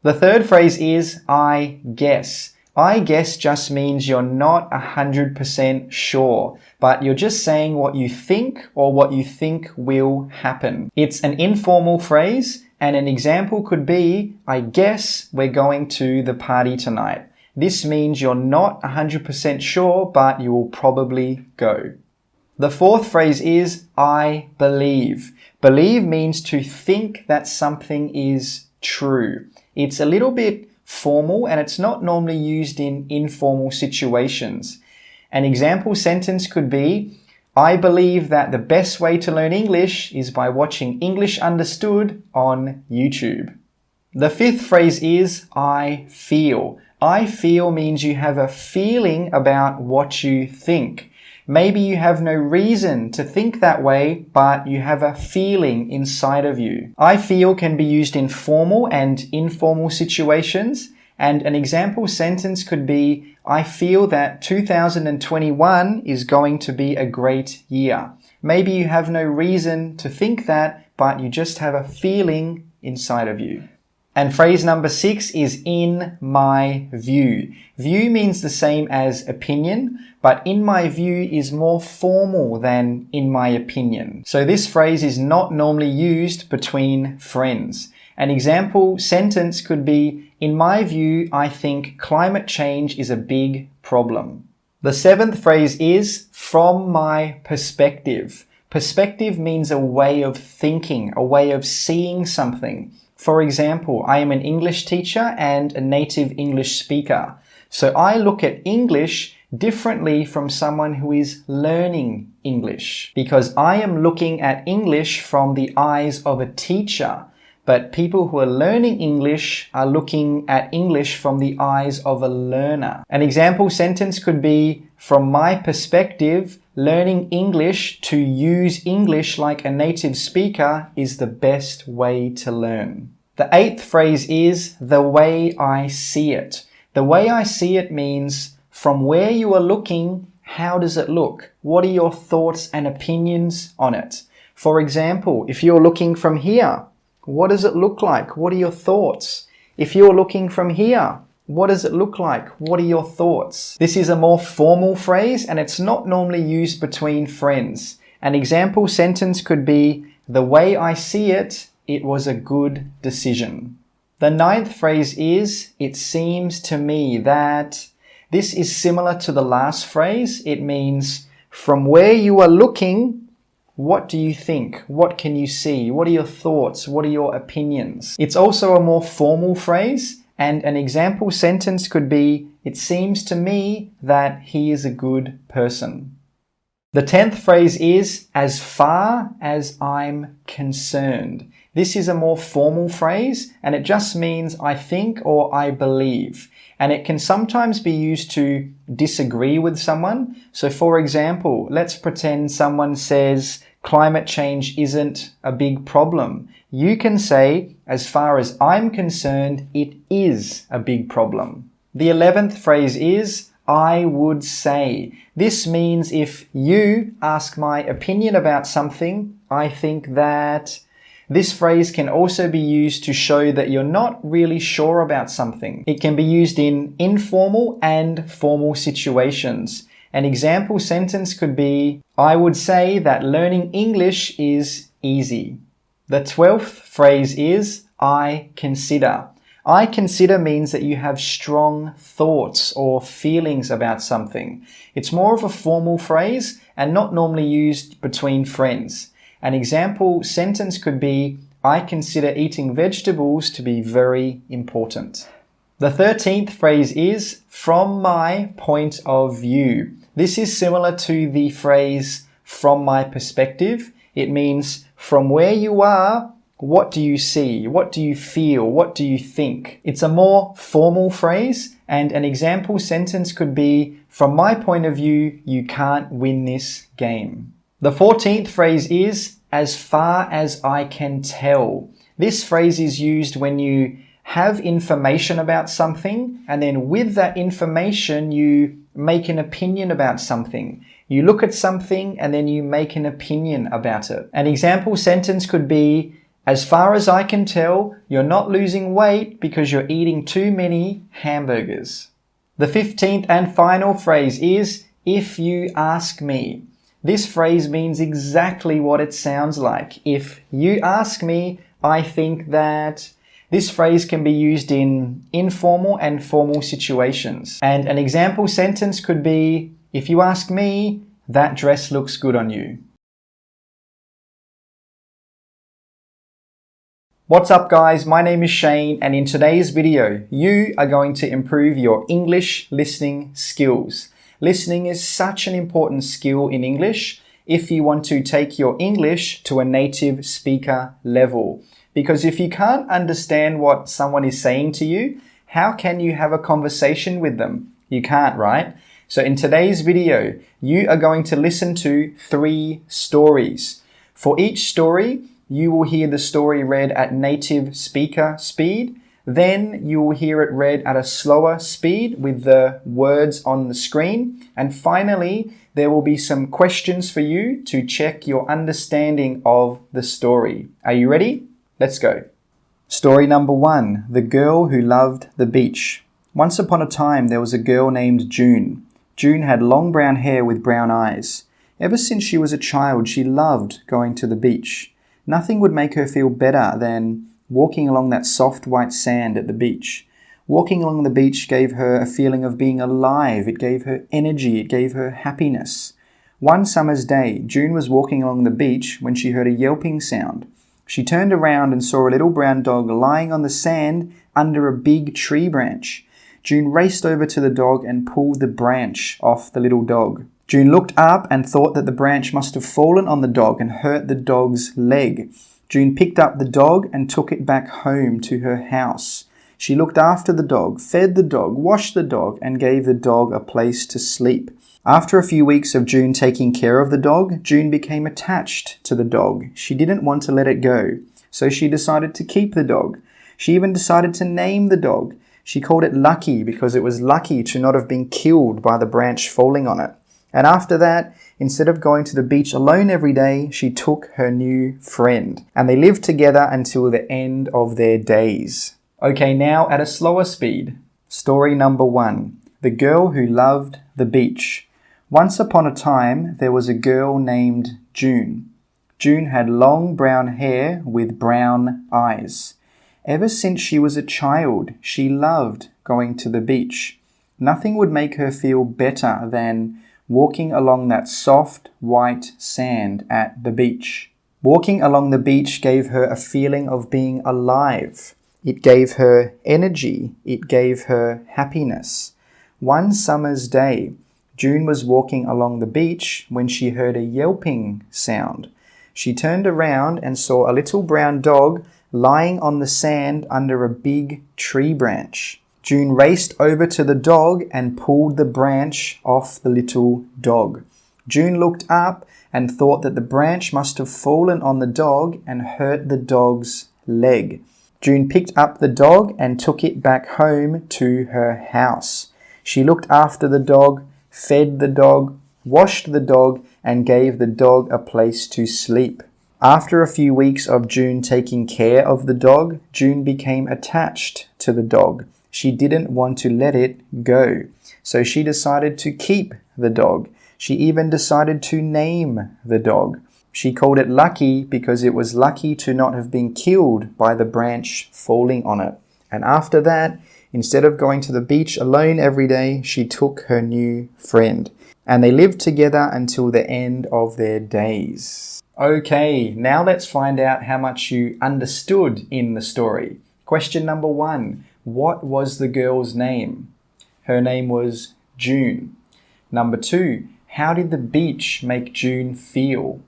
The third phrase is I guess. I guess just means you're not 100% sure, but you're just saying what you think or what you think will happen. It's an informal phrase and an example could be, I guess we're going to the party tonight. This means you're not 100% sure, but you will probably go. The fourth phrase is I believe. Believe means to think that something is true. It's a little bit formal and it's not normally used in informal situations. An example sentence could be, I believe that the best way to learn English is by watching English Understood on YouTube. The fifth phrase is I feel. I feel means you have a feeling about what you think. Maybe you have no reason to think that way, but you have a feeling inside of you. I feel can be used in formal and informal situations, and an example sentence could be, I feel that 2021 is going to be a great year. Maybe you have no reason to think that, but you just have a feeling inside of you. And phrase number 6 is in my view. View means the same as opinion, but in my view is more formal than in my opinion. So this phrase is not normally used between friends. An example sentence could be, in my view, I think climate change is a big problem. The seventh phrase is from my perspective. Perspective means a way of thinking, a way of seeing something. For example, I am an English teacher and a native English speaker. So I look at English differently from someone who is learning English because I am looking at English from the eyes of a teacher. But people who are learning English are looking at English from the eyes of a learner. An example sentence could be, from my perspective, learning English to use English like a native speaker is the best way to learn. The eighth phrase is the way I see it. The way I see it means from where you are looking, how does it look? What are your thoughts and opinions on it? For example, if you're looking from here, what does it look like? What are your thoughts? If you're looking from here, what does it look like? What are your thoughts? This is a more formal phrase and it's not normally used between friends. An example sentence could be, the way I see it, it was a good decision. The ninth phrase is, it seems to me that. This is similar to the last phrase. It means, from where you are looking, what do you think? What can you see? What are your thoughts? What are your opinions? It's also a more formal phrase, and an example sentence could be, it seems to me that he is a good person. The 10th phrase is, as far as I'm concerned. This is a more formal phrase, and it just means I think or I believe. And it can sometimes be used to disagree with someone. So for example, let's pretend someone says, climate change isn't a big problem. You can say, as far as I'm concerned, it is a big problem. The 11th phrase is, I would say. This means if you ask my opinion about something, I think that. This phrase can also be used to show that you're not really sure about something. It can be used in informal and formal situations. An example sentence could be, I would say that learning English is easy. The 12th phrase is, I consider. I consider means that you have strong thoughts or feelings about something. It's more of a formal phrase and not normally used between friends. An example sentence could be, I consider eating vegetables to be very important. The 13th phrase is, from my point of view. This is similar to the phrase, from my perspective. It means, from where you are, what do you see? What do you feel? What do you think? It's a more formal phrase, and an example sentence could be, from my point of view, you can't win this game. The 14th phrase is, as far as I can tell. This phrase is used when you have information about something, and then with that information, you make an opinion about something. You look at something, and then you make an opinion about it. An example sentence could be, as far as I can tell, you're not losing weight because you're eating too many hamburgers. The 15th and final phrase is, if you ask me. This phrase means exactly what it sounds like. If you ask me, I think that. This phrase can be used in informal and formal situations. And an example sentence could be, if you ask me, that dress looks good on you. What's up guys, my name is Shane, and in today's video, you are going to improve your English listening skills. Listening is such an important skill in English if you want to take your English to a native speaker level. Because if you can't understand what someone is saying to you, how can you have a conversation with them? You can't, right? So in today's video, you are going to listen to 3 stories. For each story, you will hear the story read at native speaker speed. Then you will hear it read at a slower speed with the words on the screen. And finally, there will be some questions for you to check your understanding of the story. Are you ready? Let's go. Story number 1, The Girl Who Loved the Beach. Once upon a time, there was a girl named June. June had long brown hair with brown eyes. Ever since she was a child, she loved going to the beach. Nothing would make her feel better than walking along that soft white sand at the beach. Walking along the beach gave her a feeling of being alive. It gave her energy. It gave her happiness. One summer's day, June was walking along the beach when she heard a yelping sound. She turned around and saw a little brown dog lying on the sand under a big tree branch. June raced over to the dog and pulled the branch off the little dog. June looked up and thought that the branch must have fallen on the dog and hurt the dog's leg. June picked up the dog and took it back home to her house. She looked after the dog, fed the dog, washed the dog, and gave the dog a place to sleep. After a few weeks of June taking care of the dog, June became attached to the dog. She didn't want to let it go, so she decided to keep the dog. She even decided to name the dog. She called it Lucky because it was lucky to not have been killed by the branch falling on it. And after that, instead of going to the beach alone every day, she took her new friend. And they lived together until the end of their days. Okay, now at a slower speed. Story number 1, The Girl Who Loved the Beach. Once upon a time, there was a girl named June. June had long brown hair with brown eyes. Ever since she was a child, she loved going to the beach. Nothing would make her feel better than walking along that soft white sand at the beach. Walking along the beach gave her a feeling of being alive. It gave her energy. It gave her happiness. One summer's day, June was walking along the beach when she heard a yelping sound. She turned around and saw a little brown dog lying on the sand under a big tree branch. June raced over to the dog and pulled the branch off the little dog. June looked up and thought that the branch must have fallen on the dog and hurt the dog's leg. June picked up the dog and took it back home to her house. She looked after the dog, fed the dog, washed the dog, and gave the dog a place to sleep. After a few weeks of June taking care of the dog, June became attached to the dog. She didn't want to let it go, so she decided to keep the dog. She even decided to name the dog. She called it Lucky because it was lucky to not have been killed by the branch falling on it. And after that, instead of going to the beach alone every day, she took her new friend. And they lived together until the end of their days. Okay, now let's find out how much you understood in the story. Question number 1. What was the girl's name? Her name was June. Number 2. How did the beach make June feel?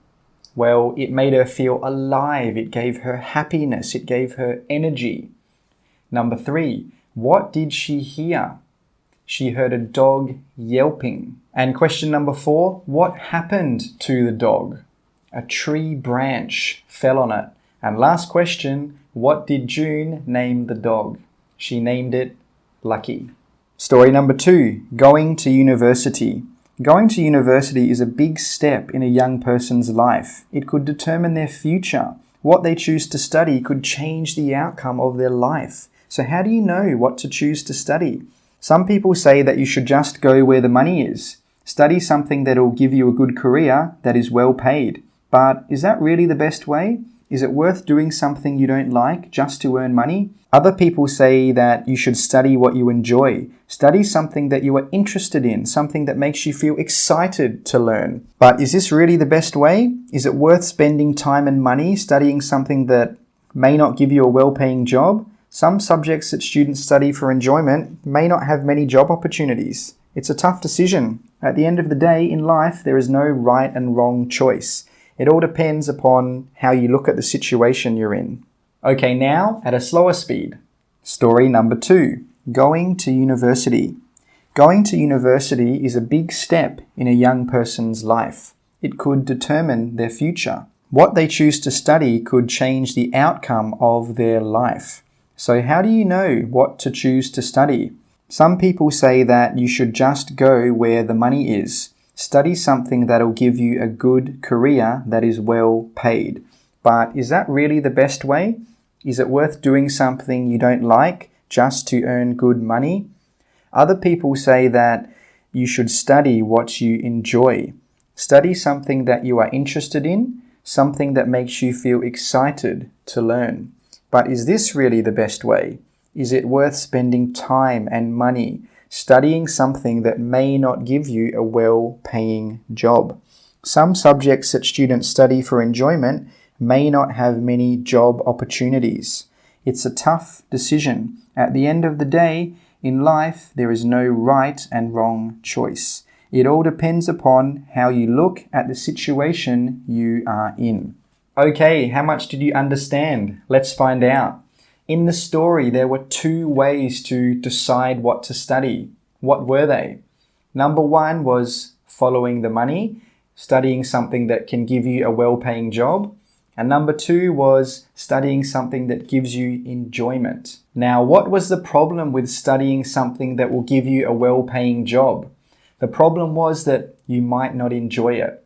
Well, it made her feel alive. It gave her happiness. It gave her energy. Number 3. What did she hear? She heard a dog yelping. And question number 4. What happened to the dog? A tree branch fell on it. And last question, what did June name the dog? She named it Lucky. Story number 2, going to university. Going to university is a big step in a young person's life. It could determine their future. What they choose to study could change the outcome of their life. So how do you know what to choose to study? Some people say that you should just go where the money is. Study something that will give you a good career that is well paid. But is that really the best way? Is it worth doing something you don't like just to earn money? Other people say that you should study what you enjoy. Study something that you are interested in, something that makes you feel excited to learn. But is this really the best way? Is it worth spending time and money studying something that may not give you a well-paying job? Some subjects that students study for enjoyment may not have many job opportunities. It's a tough decision. At the end of the day, in life, there is no right and wrong choice. It all depends upon how you look at the situation you're in. Okay, now at a slower speed. Story number 2, going to university. Going to university is a big step in a young person's life. It could determine their future. What they choose to study could change the outcome of their life. So how do you know what to choose to study? Some people say that you should just go where the money is. Study something that'll give you a good career that is well paid. But is that really the best way? Is it worth doing something you don't like just to earn good money? Other people say that you should study what you enjoy. Study something that you are interested in, something that makes you feel excited to learn. But is this really the best way? Is it worth spending time and money studying something that may not give you a well-paying job? Some subjects that students study for enjoyment may not have many job opportunities. It's a tough decision. At the end of the day, in life, there is no right and wrong choice. It all depends upon how you look at the situation you are in. Okay, how much did you understand? Let's find out. In the story, there were 2 ways to decide what to study. What were they? Number 1 was following the money, studying something that can give you a well-paying job. And number 2 was studying something that gives you enjoyment. Now, what was the problem with studying something that will give you a well-paying job? The problem was that you might not enjoy it.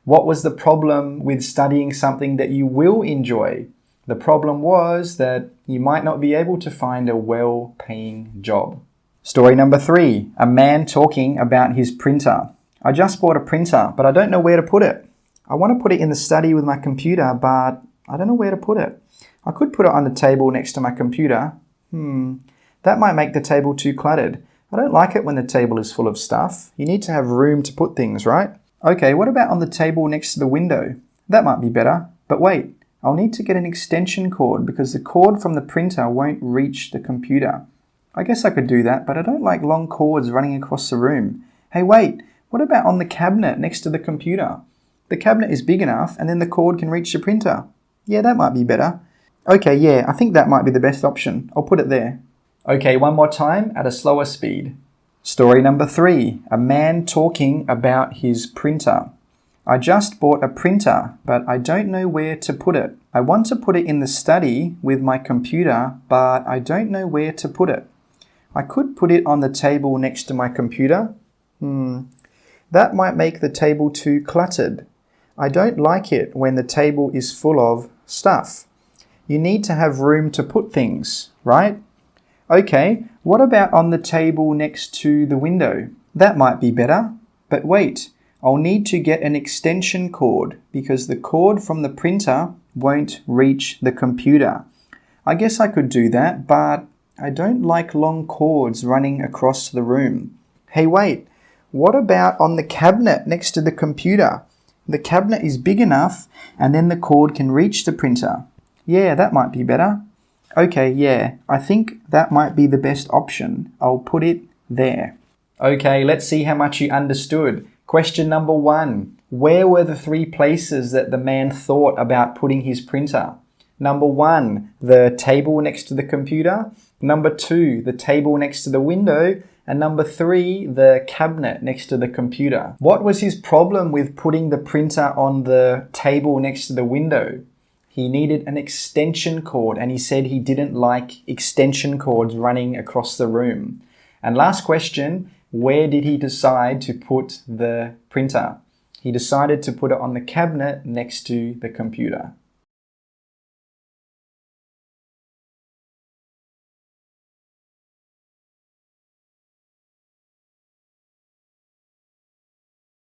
What was the problem with studying something that you will enjoy? The problem was that you might not be able to find a well-paying job. Story number 3, a man talking about his printer. I just bought a printer, but I don't know where to put it. I want to put it in the study with my computer, but I don't know where to put it. I could put it on the table next to my computer. That might make the table too cluttered. I don't like it when the table is full of stuff. You need to have room to put things, right? Okay, what about on the table next to the window? That might be better. But wait, I'll need to get an extension cord because the cord from the printer won't reach the computer. I guess I could do that, but I don't like long cords running across the room. Hey, wait, what about on the cabinet next to the computer? The cabinet is big enough and then the cord can reach the printer. Yeah, that might be better. Okay, yeah, I think that might be the best option. I'll put it there. Okay, one more time at a slower speed. Story number 3, a man talking about his printer. I just bought a printer, but I don't know where to put it. I want to put it in the study with my computer, but I don't know where to put it. I could put it on the table next to my computer. That might make the table too cluttered. I don't like it when the table is full of stuff. You need to have room to put things, right? Okay, what about on the table next to the window? That might be better. But wait, I'll need to get an extension cord because the cord from the printer won't reach the computer. I guess I could do that, but I don't like long cords running across the room. Hey, wait, what about on the cabinet next to the computer? The cabinet is big enough and then the cord can reach the printer. Yeah, that might be better. Okay, yeah, I think that might be the best option. I'll put it there. Okay, let's see how much you understood. Question number 1. Where were the 3 places that the man thought about putting his printer? Number 1, the table next to the computer. Number 2, the table next to the window. And number 3, the cabinet next to the computer. What was his problem with putting the printer on the table next to the window? He needed an extension cord, and he said he didn't like extension cords running across the room. And last question, where did he decide to put the printer? He decided to put it on the cabinet next to the computer.